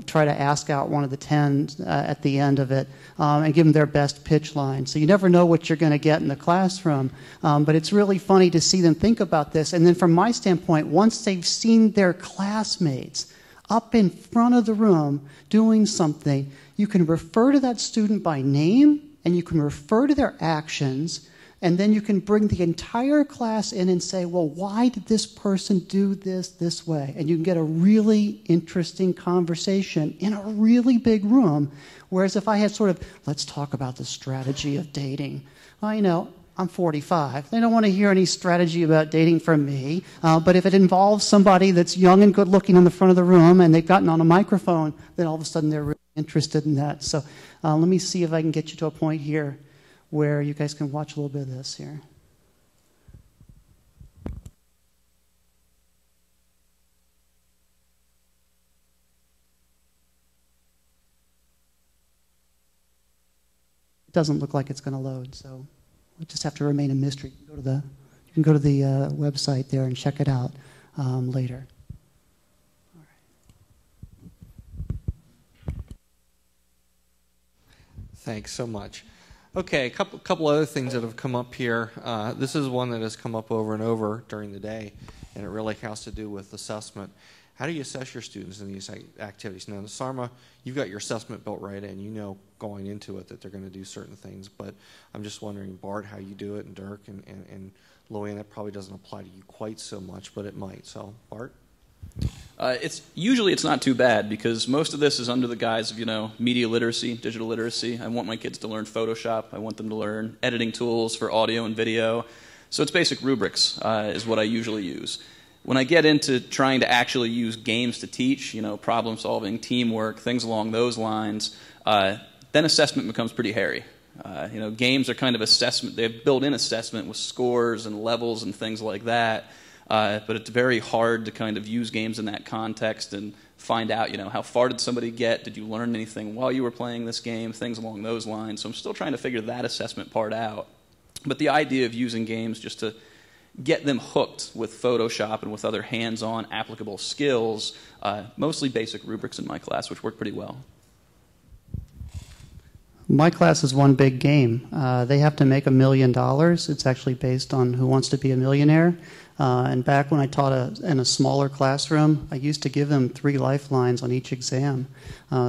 try to ask out one of the 10s at the end of it and give them their best pitch line. So you never know what you're going to get in the classroom, but it's really funny to see them think about this. And then from my standpoint, once they've seen their classmates up in front of the room doing something, you can refer to that student by name, and you can refer to their actions, and then you can bring the entire class in and say, well, why did this person do this way? And you can get a really interesting conversation in a really big room. Whereas if I had sort of, let's talk about the strategy of dating. Well, I'm 45. They don't want to hear any strategy about dating from me. But if it involves somebody that's young and good looking in the front of the room and they've gotten on a microphone, then all of a sudden they're really interested in that. So let me see if I can get you to a point here where you guys can watch a little bit of this here. It doesn't look like it's going to load, so we'll just have to remain a mystery. You can go to the website there and check it out later. All right. Thanks so much. Okay, a couple other things that have come up here. This is one that has come up over and over during the day, and it really has to do with assessment. How do you assess your students in these activities? Now, in SARMA, you've got your assessment built right in. You know going into it that they're going to do certain things. But I'm just wondering, Bart, how you do it, and Dirk, and Loanne, that probably doesn't apply to you quite so much, but it might. So, Bart? Usually it's not too bad because most of this is under the guise of, media literacy, digital literacy. I want my kids to learn Photoshop. I want them to learn editing tools for audio and video. So it's basic rubrics is what I usually use. When I get into trying to actually use games to teach, problem solving, teamwork, things along those lines, then assessment becomes pretty hairy. Games are kind of assessment. They have built-in assessment with scores and levels and things like that. But it's very hard to kind of use games in that context and find out, how far did somebody get? Did you learn anything while you were playing this game? Things along those lines. So I'm still trying to figure that assessment part out. But the idea of using games just to get them hooked with Photoshop and with other hands-on applicable skills, mostly basic rubrics in my class, which work pretty well. My class is one big game. They have to make $1 million. It's actually based on Who Wants to Be a Millionaire. And back when I taught in a smaller classroom, I used to give them 3 lifelines on each exam.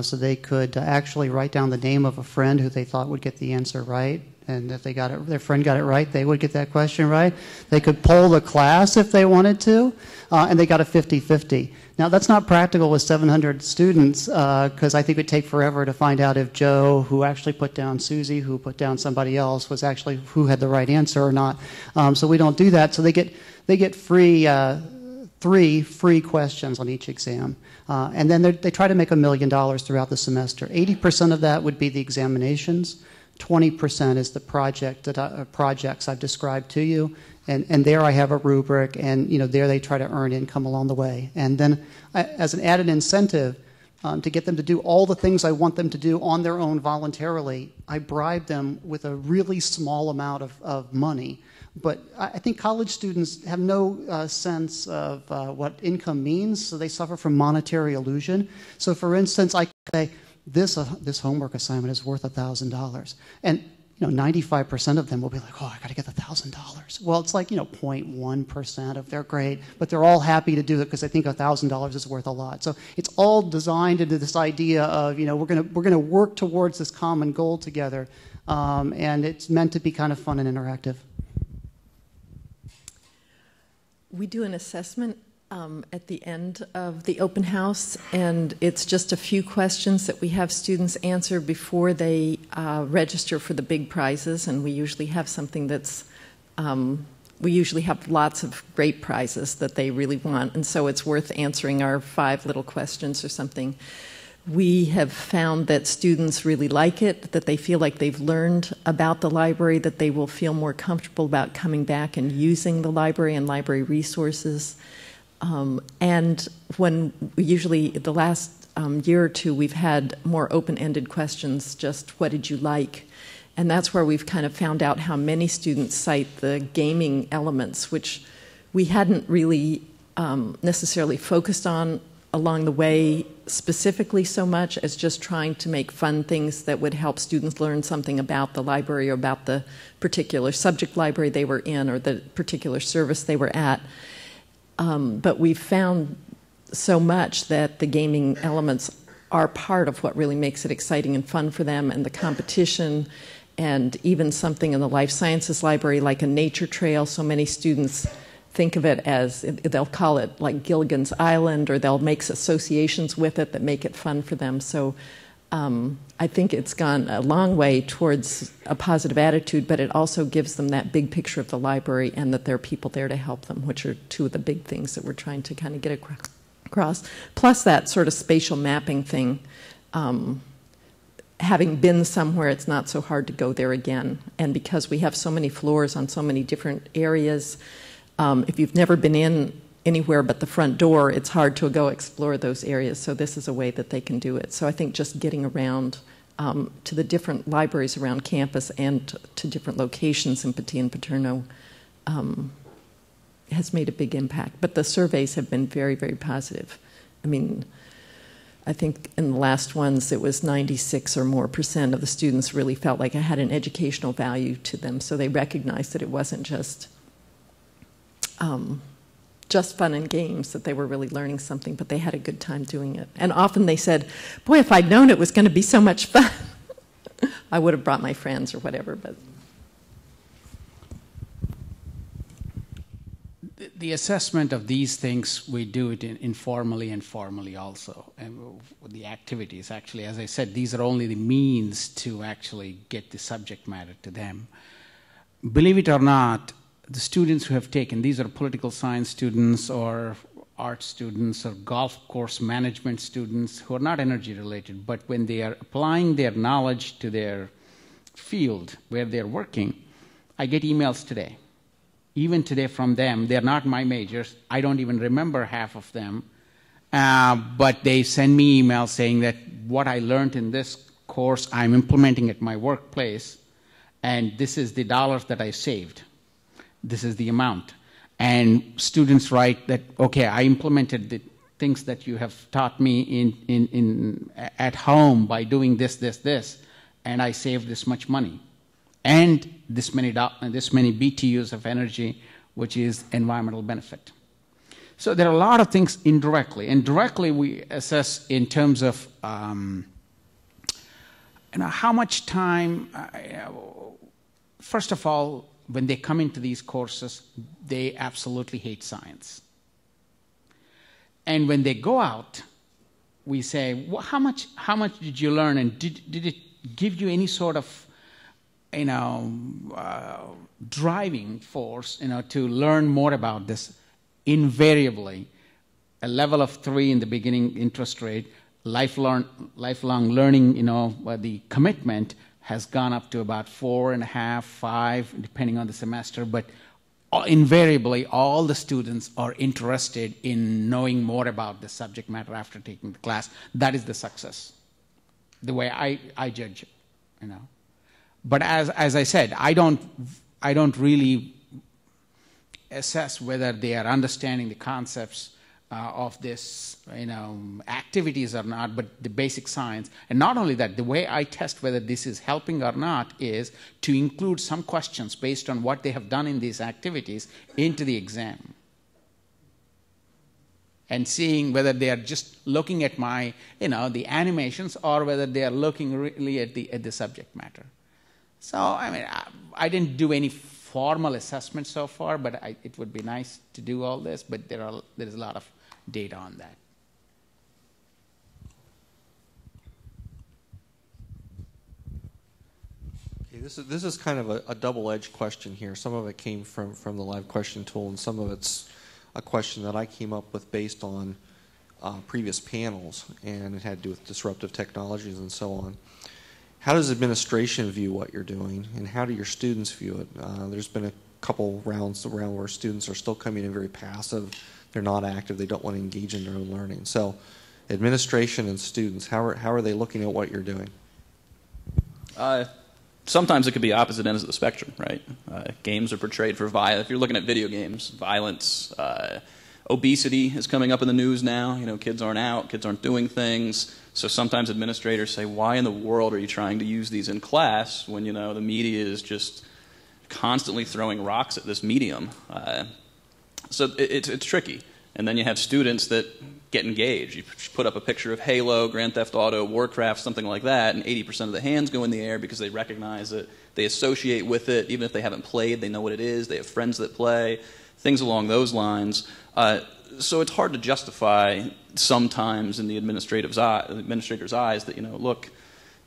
So they could actually write down the name of a friend who they thought would get the answer right. And if their friend got it right, they would get that question right. They could poll the class if they wanted to, and they got a 50-50. Now, that's not practical with 700 students because I think it would take forever to find out if Joe, who actually put down Susie, who put down somebody else, was actually who had the right answer or not. So we don't do that. So they get free 3 free questions on each exam. And then they try to make $1 million throughout the semester. 80% of that would be the examinations. 20% is the projects I've described to you, and there I have a rubric, and there they try to earn income along the way. And then as an added incentive to get them to do all the things I want them to do on their own voluntarily, I bribe them with a really small amount of money. But I think college students have no sense of what income means, so they suffer from monetary illusion. So for instance, I could say, this homework assignment is worth $1,000. And 95% of them will be like, oh, I got to get the $1,000. Well, it's like 0.1% of their grade, but they're all happy to do it because they think $1,000 is worth a lot. So it's all designed into this idea of we're gonna work towards this common goal together, and it's meant to be kind of fun and interactive. We do an assessment at the end of the open house, and it's just a few questions that we have students answer before they register for the big prizes, and we usually have something that's, we usually have lots of great prizes that they really want, and so it's worth answering our 5 little questions or something. We have found that students really like it, that they feel like they've learned about the library, that they will feel more comfortable about coming back and using the library and library resources. And when usually the last year or 2, we've had more open-ended questions, just what did you like? And that's where we've kind of found out how many students cite the gaming elements, which we hadn't really necessarily focused on along the way specifically so much as just trying to make fun things that would help students learn something about the library or about the particular subject library they were in or the particular service they were at. But we've found so much that the gaming elements are part of what really makes it exciting and fun for them, and the competition, and even something in the life sciences library like a nature trail. So many students think of it as, they'll call it like Gilligan's Island, or they'll make associations with it that make it fun for them. So I think it's gone a long way towards a positive attitude, but it also gives them that big picture of the library and that there are people there to help them, which are 2 of the big things that we're trying to kind of get across. Plus that sort of spatial mapping thing. Having been somewhere, it's not so hard to go there again. And because we have so many floors on so many different areas, if you've never been in anywhere but the front door, it's hard to go explore those areas. So this is a way that they can do it. So I think just getting around to the different libraries around campus and to different locations in Patea and Paterno has made a big impact. But the surveys have been very, very positive. I mean, I think in the last ones it was 96% or more of the students really felt like it had an educational value to them. So they recognized that it wasn't just just fun and games, that they were really learning something, but they had a good time doing it. And often they said, boy, if I'd known it was going to be so much fun, I would have brought my friends or whatever. But the assessment of these things, we do it informally and formally also. And the activities, actually, as I said, these are only the means to actually get the subject matter to them. Believe it or not, the students who have taken, these are political science students or art students or golf course management students who are not energy related, but when they are applying their knowledge to their field where they're working, I get emails today. Even today from them. They're not my majors. I don't even remember half of them. But they send me emails saying that what I learned in this course, I'm implementing at my workplace, and this is the dollars that I saved. This is the amount. And students write that, okay, I implemented the things that you have taught me at home by doing this, and I saved this much money. And this many BTUs of energy, which is environmental benefit. So there are a lot of things indirectly. And directly we assess in terms of how much time, first of all, when they come into these courses, they absolutely hate science. And when they go out, we say, well, how much did you learn, and did it give you any sort of driving force, to learn more about this? Invariably, a level of 3 in the beginning interest rate, lifelong learning, the commitment has gone up to about 4.5, 5, depending on the semester. But invariably, all the students are interested in knowing more about the subject matter after taking the class. That is the success, the way I judge it, But as I said, I don't really assess whether they are understanding the concepts of this, activities or not, but the basic science. And not only that, the way I test whether this is helping or not is to include some questions based on what they have done in these activities into the exam. And seeing whether they are just looking at my, the animations, or whether they are looking really at the subject matter. So, I didn't do any formal assessment so far, but it would be nice to do all this, but there is a lot of data on that. Okay, this is kind of a double-edged question here. Some of it came from the live question tool, and some of it's a question that I came up with based on previous panels, and it had to do with disruptive technologies and so on. How does administration view what you're doing, and how do your students view it? There's been a couple rounds around where students are still coming in very passive. They're not active. They don't want to engage in their own learning. So administration and students, how are they looking at what you're doing? Sometimes it could be opposite ends of the spectrum, right? Games are portrayed for violence. If you're looking at video games, violence, obesity is coming up in the news now. Kids aren't out, kids aren't doing things. So sometimes administrators say, why in the world are you trying to use these in class when, the media is just constantly throwing rocks at this medium? So it's tricky. And then you have students that get engaged. You put up a picture of Halo, Grand Theft Auto, Warcraft, something like that, and 80% of the hands go in the air because they recognize it. They associate with it. Even if they haven't played, they know what it is. They have friends that play, things along those lines. So it's hard to justify sometimes in the administrator's eyes that, look,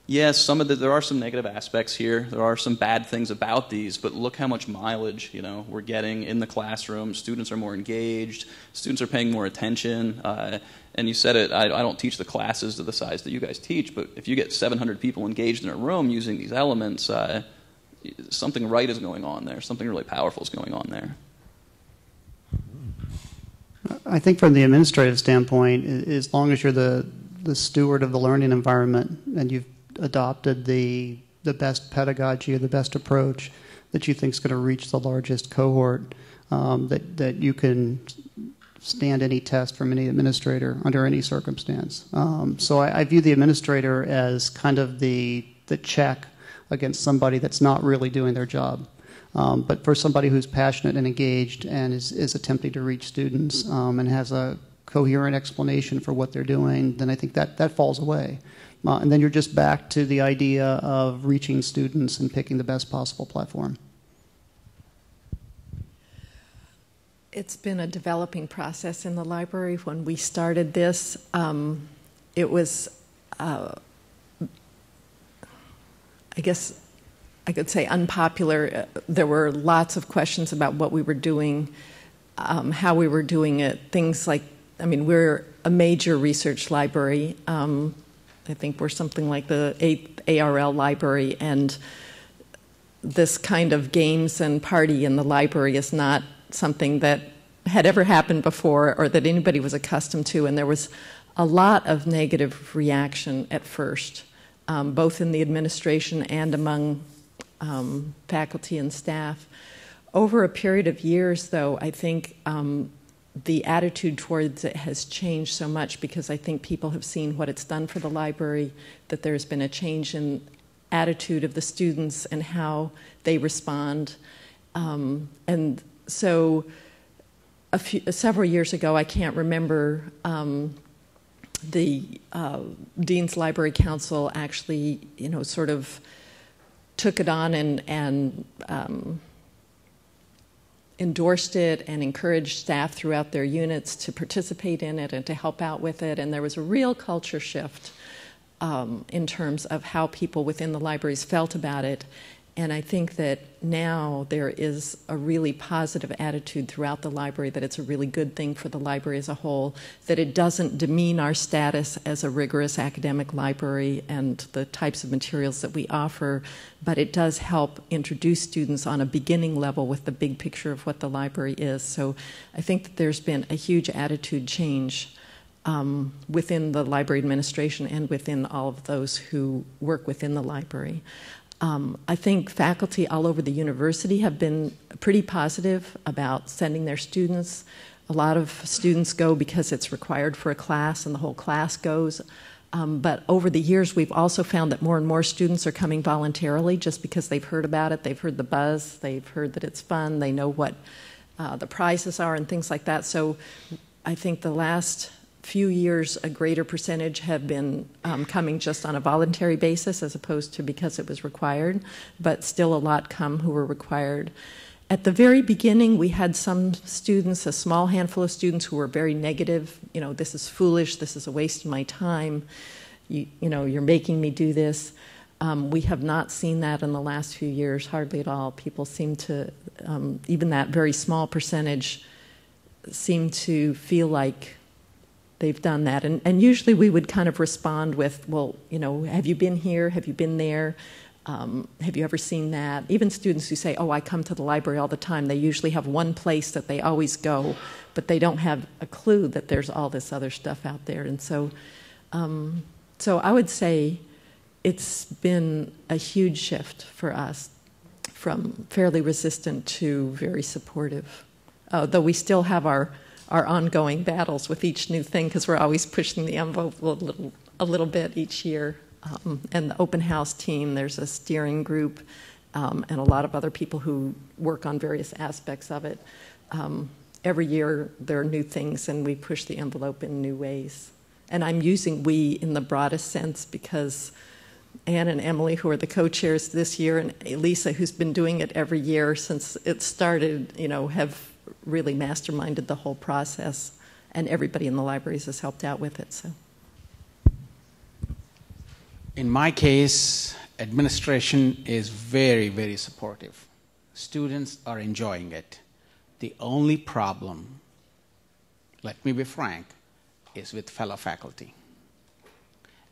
yes, there are some negative aspects here. There are some bad things about these, but look how much mileage, we're getting in the classroom. Students are more engaged. Students are paying more attention. And you said it, I don't teach the classes to the size that you guys teach, but if you get 700 people engaged in a room using these elements, something right is going on there. Something really powerful is going on there. I think from the administrative standpoint, as long as you're the steward of the learning environment and you've adopted the best pedagogy or the best approach that you think is going to reach the largest cohort, that you can stand any test from any administrator under any circumstance. So I view the administrator as kind of the check against somebody that's not really doing their job. But for somebody who's passionate and engaged and is attempting to reach students and has a coherent explanation for what they're doing, then I think that falls away. And then you're just back to the idea of reaching students and picking the best possible platform. It's been a developing process in the library. When we started this, it was, I guess I could say, unpopular. There were lots of questions about what we were doing, how we were doing it, things like, I mean, we're a major research library. I think we're something like the 8th ARL library, and this kind of games and party in the library is not something that had ever happened before or that anybody was accustomed to, and there was a lot of negative reaction at first, both in the administration and among faculty and staff. Over a period of years, though, I think the attitude towards it has changed so much because I think people have seen what it's done for the library, that there's been a change in attitude of the students and how they respond. And so several years ago, I can't remember, the Dean's Library Council actually, sort of took it on and endorsed it and encouraged staff throughout their units to participate in it and to help out with it. And there was a real culture shift in terms of how people within the libraries felt about it. And I think that now there is a really positive attitude throughout the library that it's a really good thing for the library as a whole, that it doesn't demean our status as a rigorous academic library and the types of materials that we offer, but it does help introduce students on a beginning level with the big picture of what the library is. So I think that there's been a huge attitude change within the library administration and within all of those who work within the library. I think faculty all over the university have been pretty positive about sending their students. A lot of students go because it's required for a class and the whole class goes. But over the years, we've also found that more and more students are coming voluntarily just because they've heard about it, they've heard the buzz, they've heard that it's fun, they know what the prizes are and things like that. So I think the last few years, a greater percentage have been coming just on a voluntary basis as opposed to because it was required, but still a lot come who were required. At the very beginning, we had some students, a small handful of students who were very negative. This is foolish, this is a waste of my time, you're making me do this. We have not seen that in the last few years, hardly at all. People seem to, even that very small percentage, seem to feel like they've done that. And usually we would kind of respond with, well, have you been here? Have you been there? Have you ever seen that? Even students who say, oh, I come to the library all the time, they usually have one place that they always go, but they don't have a clue that there's all this other stuff out there. And so, so I would say it's been a huge shift for us from fairly resistant to very supportive, though we still have our ongoing battles with each new thing because we're always pushing the envelope a little bit each year. And the open house team, there's a steering group and a lot of other people who work on various aspects of it. Every year there are new things and we push the envelope in new ways. And I'm using we in the broadest sense because Anne and Emily, who are the co-chairs this year, and Elisa, who's been doing it every year since it started, have really masterminded the whole process, and everybody in the libraries has helped out with it. So, in my case, administration is very, very supportive. Students are enjoying it. The only problem, let me be frank, is with fellow faculty.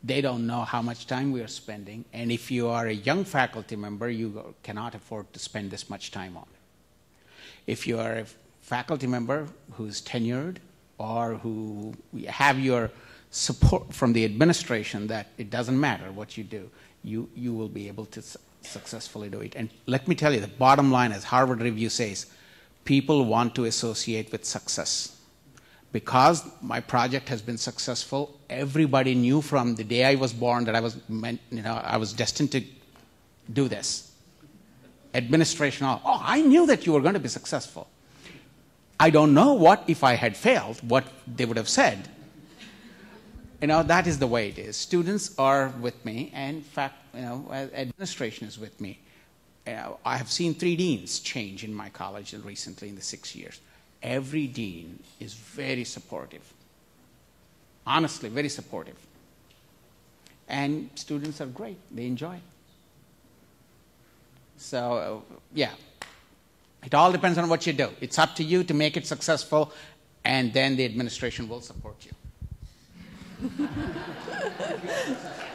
They don't know how much time we are spending, and if you are a young faculty member, you cannot afford to spend this much time on it. If you are a faculty member who's tenured or who have your support from the administration that it doesn't matter what you do, you will be able to successfully do it. And let me tell you, the bottom line, as Harvard Review says, people want to associate with success. Because my project has been successful, everybody knew from the day I was born that I was destined to do this. administration, oh, I knew that you were going to be successful. I don't know what, if I had failed, what they would have said. You know, that is the way it is. Students are with me, and in fact, you know, administration is with me. I have seen 3 deans change in my college recently in the 6 years. Every dean is very supportive. Honestly, very supportive. And students are great. They enjoy it. So, yeah. It all depends on what you do. It's up to you to make it successful, and then the administration will support you.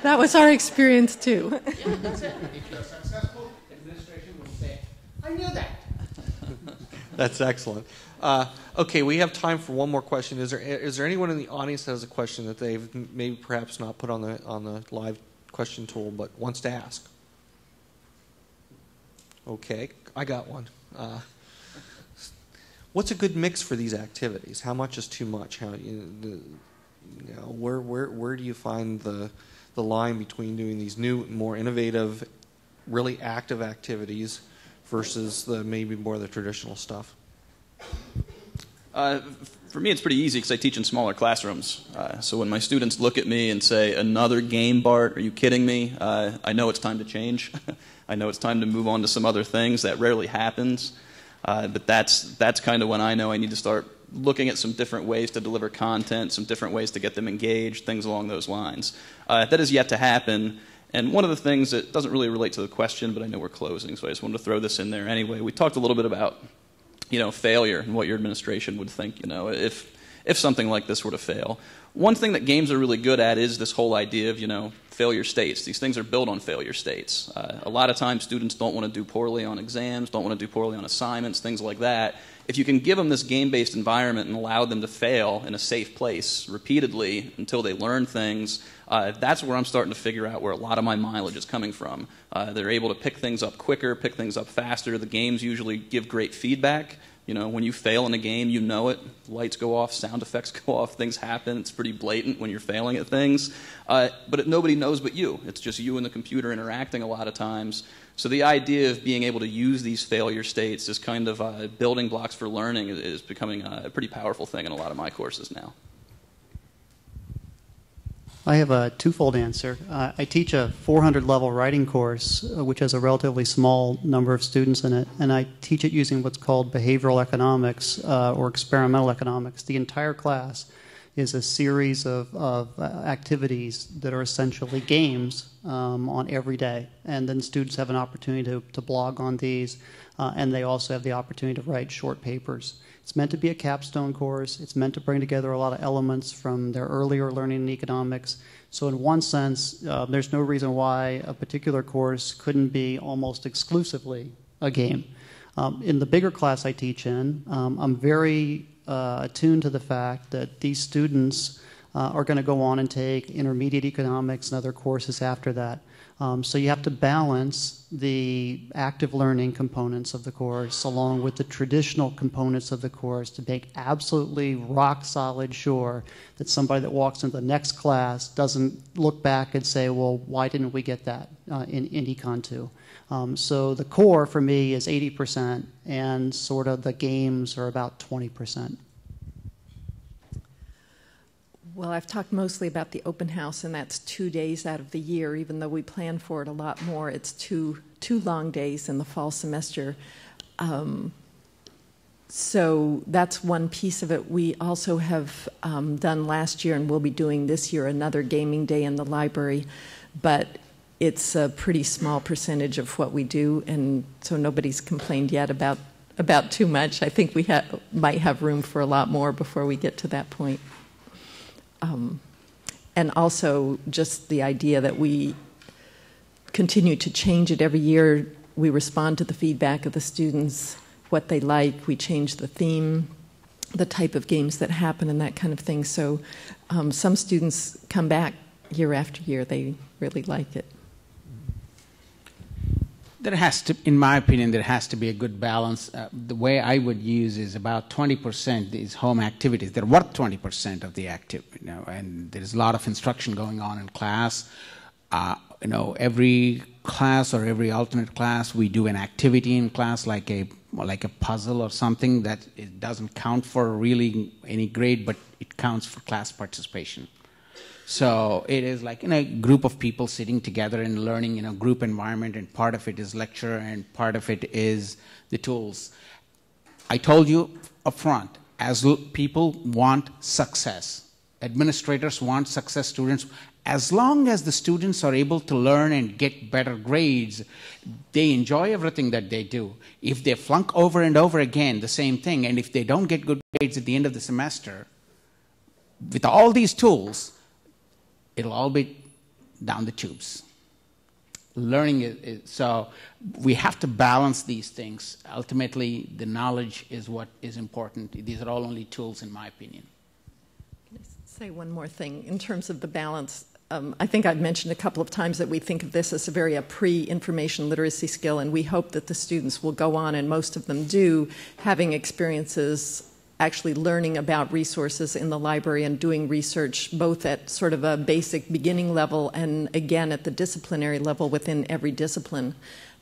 That was our experience, too. Yeah, that's it. If you're successful, the administration will say, I knew that. That's excellent. Okay, we have time for one more question. Is there anyone in the audience that has a question that they've maybe perhaps not put on the live question tool but wants to ask? Okay, I got one. What's a good mix for these activities? How much is too much? How where do you find the line between doing these new, more innovative, really active activities versus maybe more of the traditional stuff? For me, it's pretty easy because I teach in smaller classrooms. So when my students look at me and say, another game, Bart, are you kidding me? I know it's time to change. I know it's time to move on to some other things. That rarely happens. But that's kind of when I know I need to start looking at some different ways to deliver content, some different ways to get them engaged, things along those lines. That is yet to happen. And one of the things that doesn't really relate to the question, but I know we're closing, so I just wanted to throw this in there anyway. We talked a little bit about, you know, failure and what your administration would think, you know, if something like this were to fail. One thing that games are really good at is this whole idea of, you know, failure states. These things are built on failure states. A lot of times students don't want to do poorly on exams, don't want to do poorly on assignments, things like that. If you can give them this game-based environment and allow them to fail in a safe place repeatedly until they learn things, that's where I'm starting to figure out where a lot of my mileage is coming from. They're able to pick things up quicker, pick things up faster. The games usually give great feedback. You know, when you fail in a game, you know it. Lights go off, sound effects go off, things happen. It's pretty blatant when you're failing at things. But nobody knows but you. It's just you and the computer interacting a lot of times. So the idea of being able to use these failure states as kind of building blocks for learning is becoming a pretty powerful thing in a lot of my courses now. I have a twofold answer. I teach a 400-level writing course, which has a relatively small number of students in it, and I teach it using what's called behavioral economics or experimental economics. The entire class is a series of activities that are essentially games on every day, and then students have an opportunity to blog on these, and they also have the opportunity to write short papers. It's meant to be a capstone course. It's meant to bring together a lot of elements from their earlier learning in economics. So in one sense, there's no reason why a particular course couldn't be almost exclusively a game. In the bigger class I teach in, I'm very attuned to the fact that these students are going to go on and take intermediate economics and other courses after that. So you have to balance the active learning components of the course along with the traditional components of the course to make absolutely rock solid sure that somebody that walks into the next class doesn't look back and say, well, why didn't we get that in Econ 2? So the core for me is 80% and sort of the games are about 20%. Well, I've talked mostly about the open house, and that's 2 days out of the year. Even though we plan for it a lot more, it's two long days in the fall semester. So that's one piece of it. We also have done last year, and we'll be doing this year, another gaming day in the library. But it's a pretty small percentage of what we do, and so nobody's complained yet about too much. I think we might have room for a lot more before we get to that point. And also just the idea that we continue to change it every year. We respond to the feedback of the students, what they like. We change the theme, the type of games that happen, and that kind of thing. So some students come back year after year. They really like it. There has to, in my opinion, there has to be a good balance. The way I would use is about 20% is home activities. They're worth 20% of the activity, you know, and there's a lot of instruction going on in class. You know, every class or every alternate class, we do an activity in class like a puzzle or something that it doesn't count for really any grade, but it counts for class participation. So it is like in a group of people sitting together and learning in a group environment, and part of it is lecture and part of it is the tools. I told you up front, as people want success, administrators want success students. As long as the students are able to learn and get better grades, they enjoy everything that they do. If they flunk over and over again, the same thing, and if they don't get good grades at the end of the semester, with all these tools, it'll all be down the tubes. Learning is so we have to balance these things. Ultimately, the knowledge is what is important. These are all only tools, in my opinion. Can I say one more thing in terms of the balance? I think I've mentioned a couple of times that we think of this as a pre-information literacy skill, and we hope that the students will go on, and most of them do, having experiences actually learning about resources in the library and doing research both at sort of a basic beginning level and again at the disciplinary level within every discipline.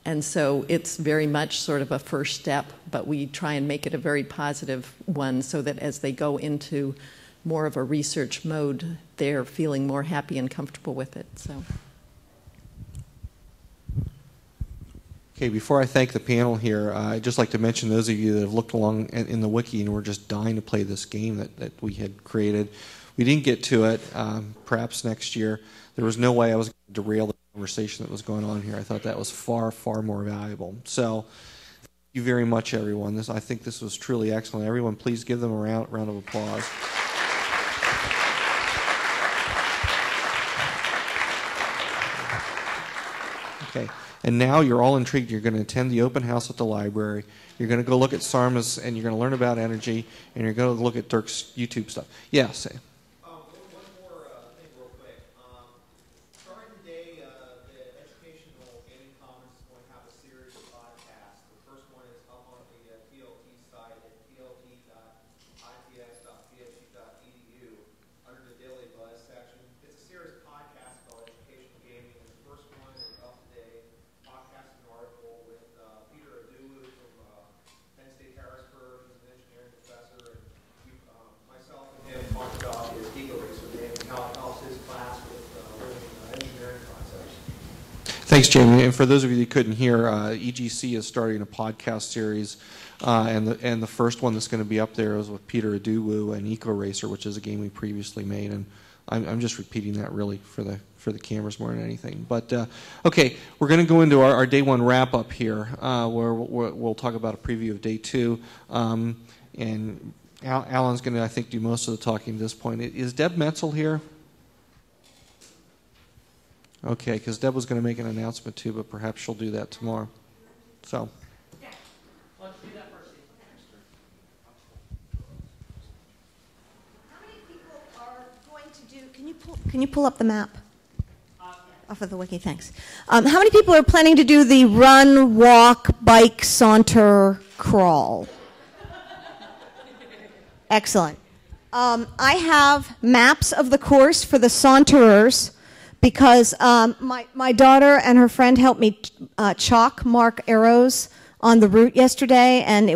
And so it's very much sort of a first step, but we try and make it a very positive one so that as they go into more of a research mode, they're feeling more happy and comfortable with it. So. Okay, before I thank the panel here, I'd just like to mention those of you that have looked along in the wiki and were just dying to play this game that we had created. We didn't get to it, perhaps next year. There was no way I was going to derail the conversation that was going on here. I thought that was far, far more valuable. So thank you very much, everyone. I think this was truly excellent. Everyone, please give them a round of applause. Okay. And now you're all intrigued. You're going to attend the open house at the library. You're going to go look at Sarma's, and you're going to learn about energy, and you're going to look at Dirk's YouTube stuff. Yeah, say. One more thing real quick. Starting today, the Educational Gaming Commons is going to have a series of podcasts. The first one is up on the TLT site at tlt.its.psu.edu under the Daily Buzz section. It's a series of podcasts called Educational Gaming, and the first one is up today. Podcast an article with Peter Adulu from Penn State Harrisburg, who's an engineering professor, and myself and him talked about his Eagle Racer game and how it helps his class with learning engineering concepts. Thanks, Jamie. And for those of you that couldn't hear, EGC is starting a podcast series, and the first one that's going to be up there is with Peter Adulu and Eco Racer, which is a game we previously made, and I'm just repeating that really for the cameras more than anything. But okay, we're going to go into our day one wrap up here, where we'll talk about a preview of day two, and Alan's going to, I think, do most of the talking at this point. Is Deb Metzel here? Okay, because Deb was going to make an announcement too, but perhaps she'll do that tomorrow. So. Let's do that first. How many people are going to do? Can you pull up the map? Off of the wiki, thanks. How many people are planning to do the run, walk, bike, saunter, crawl? Excellent. I have maps of the course for the saunterers because my daughter and her friend helped me chalk mark arrows on the route yesterday, and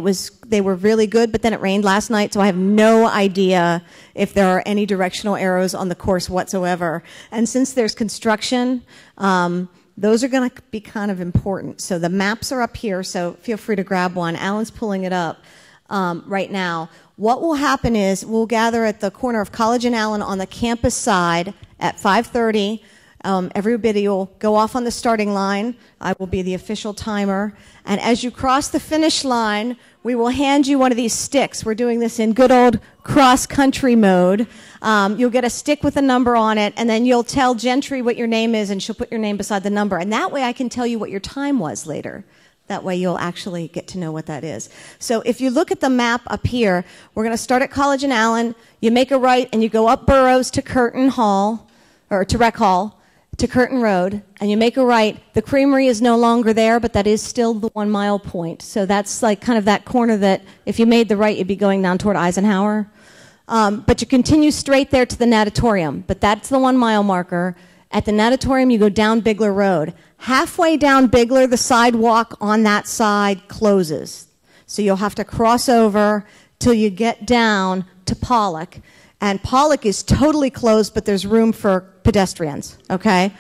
they were really good, but then it rained last night, so I have no idea if there are any directional arrows on the course whatsoever. And since there's construction, those are going to be kind of important. So the maps are up here, so feel free to grab one. Alan's pulling it up right now. What will happen is we'll gather at the corner of College and Allen on the campus side at 5:30. Everybody will go off on the starting line. I will be the official timer. And as you cross the finish line, we will hand you one of these sticks. We're doing this in good old cross-country mode. You'll get a stick with a number on it, and then you'll tell Gentry what your name is, and she'll put your name beside the number. And that way I can tell you what your time was later. That way you'll actually get to know what that is. So if you look at the map up here, we're going to start at College and Allen. You make a right, and you go up Burroughs to Curtin Hall, or to Rec Hall, to Curtin Road, and you make a right. The creamery is no longer there, but that is still the 1 mile point. So that's like kind of that corner that if you made the right, you'd be going down toward Eisenhower. But you continue straight there to the natatorium, but that's the 1 mile marker. At the natatorium, you go down Bigler Road. Halfway down Bigler, the sidewalk on that side closes. So you'll have to cross over till you get down to Pollock. And Pollock is totally closed, but there's room for pedestrians, okay?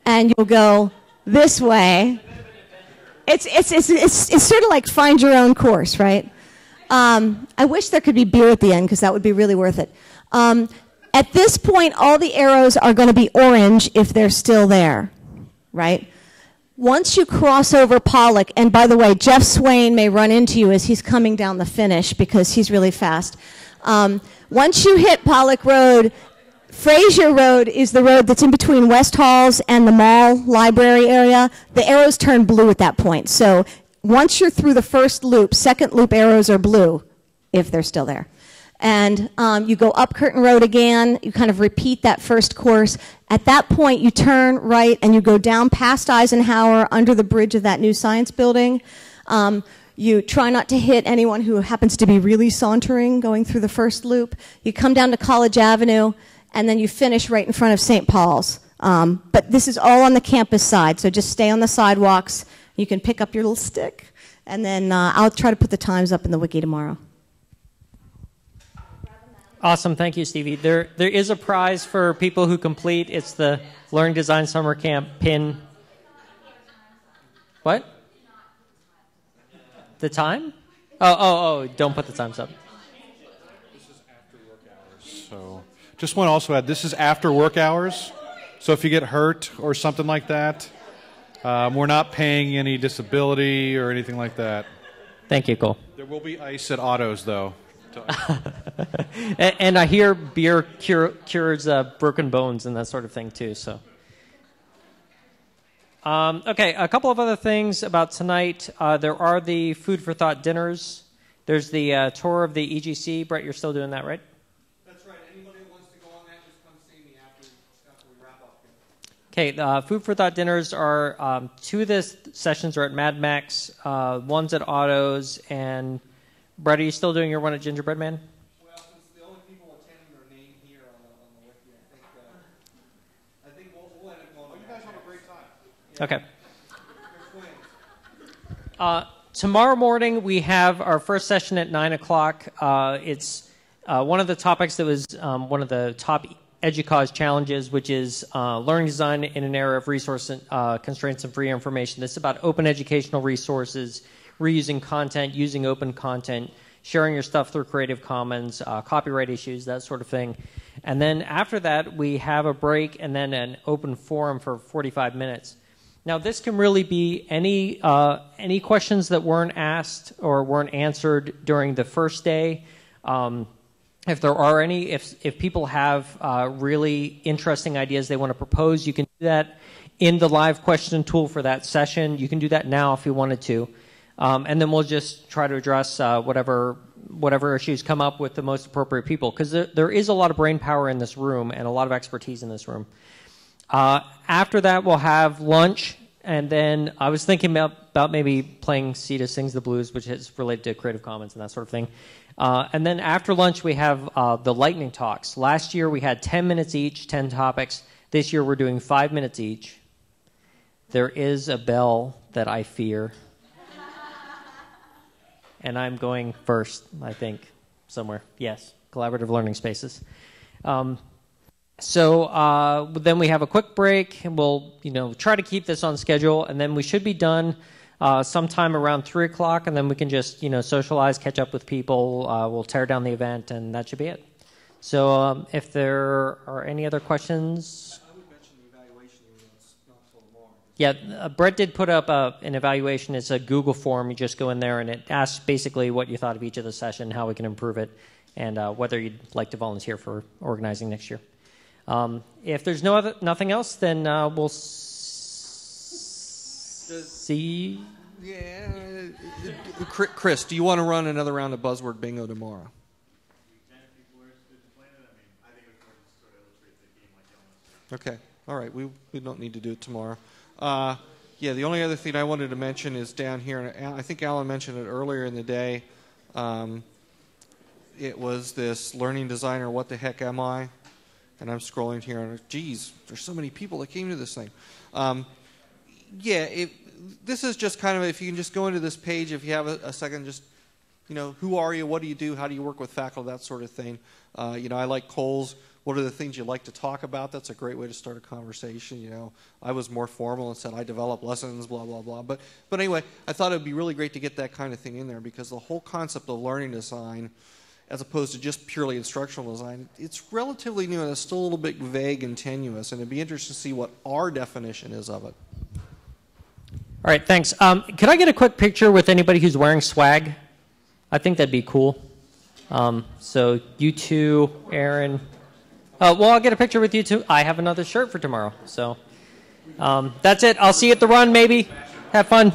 And you'll go this way. It's sort of like find your own course, right? I wish there could be beer at the end, because that would be really worth it. At this point, all the arrows are going to be orange if they're still there, right? Once you cross over Pollock, and by the way, Jeff Swain may run into you as he's coming down the finish because he's really fast. Once you hit Pollock Road, Fraser Road is the road that's in between West Halls and the mall library area. The arrows turn blue at that point. So once you're through the first loop, second loop arrows are blue if they're still there. And you go up Curtin Road again. You kind of repeat that first course. At that point, you turn right and you go down past Eisenhower under the bridge of that new science building. You try not to hit anyone who happens to be really sauntering going through the first loop. You come down to College Avenue, and then you finish right in front of St. Paul's. But this is all on the campus side, so just stay on the sidewalks. You can pick up your little stick, and then I'll try to put the times up in the wiki tomorrow. Awesome, thank you, Stevie. There is a prize for people who complete. It's the Learning Design Summer Camp pin. What? The time? Oh, don't put the times up. This is after work hours. So just want to also add, this is after work hours. So if you get hurt or something like that, we're not paying any disability or anything like that. Thank you, Cole. There will be ice at Otto's, though. And I hear beer cures broken bones and that sort of thing, too. So, okay, a couple of other things about tonight. There are the Food for Thought dinners. There's the tour of the EGC. Brett, you're still doing that, right? That's right. Anybody who wants to go on that, just come see me after we wrap up Okay, here. Food for Thought dinners are, two of the sessions are at Mad Max, one's at Otto's, and Brett, are you still doing your one at Gingerbread Man? Well, since the only people attending are named here on the wiki, I think we'll end up going. You guys have a great time. Yeah. Okay. Tomorrow morning we have our first session at 9 o'clock. It's one of the topics that was one of the top EDUCAUSE challenges, which is learning design in an era of resource constraints and free information. This is about open educational resources, reusing content, using open content, sharing your stuff through Creative Commons, copyright issues, that sort of thing. And then after that, we have a break and then an open forum for 45 minutes. Now, this can really be any questions that weren't asked or weren't answered during the first day. If there are any, if people have really interesting ideas they want to propose, you can do that in the live question tool for that session. You can do that now if you wanted to. And then we'll just try to address whatever issues come up with the most appropriate people, because there is a lot of brain power in this room and a lot of expertise in this room. After that, we'll have lunch, and then I was thinking about maybe playing Sita Sings the Blues, which is related to Creative Commons and that sort of thing. And then after lunch, we have the lightning talks. Last year, we had 10 minutes each, 10 topics. This year, we're doing 5 minutes each. There is a bell that I fear. And I'm going first, I think, somewhere. Yes, collaborative learning spaces. So then we have a quick break, and we'll try to keep this on schedule, and then we should be done sometime around 3 o'clock, and then we can just socialize, catch up with people. We'll tear down the event, and that should be it. So if there are any other questions. I would mention the evaluation units, not so long. Yeah, Brett did put up an evaluation. It's a Google form. You just go in there, and it asks basically what you thought of each of the session, how we can improve it, and whether you'd like to volunteer for organizing next year. If there's nothing else, then we'll see. Yeah, Chris, do you want to run another round of Buzzword Bingo tomorrow? Okay, all right. We don't need to do it tomorrow. Yeah, the only other thing I wanted to mention is down here, and I think Alan mentioned it earlier in the day. It was this learning designer, what the heck am I? and I'm scrolling here, and geez, there's so many people that came to this thing. This is just kind of, if you can just go into this page, if you have a second, just, who are you, what do you do, how do you work with faculty, that sort of thing. I like Cole's, what are the things you like to talk about? That's a great way to start a conversation. I was more formal and said I develop lessons, blah, blah, blah. But anyway, I thought it would be really great to get that kind of thing in there, because the whole concept of learning design, as opposed to just purely instructional design, it's relatively new and it's still a little bit vague and tenuous, and it'd be interesting to see what our definition is of it. All right, thanks. Could I get a quick picture with anybody who's wearing swag? I think that'd be cool. So you two, Aaron. Well, I'll get a picture with you two. I have another shirt for tomorrow. So that's it. I'll see you at the run, maybe. Have fun.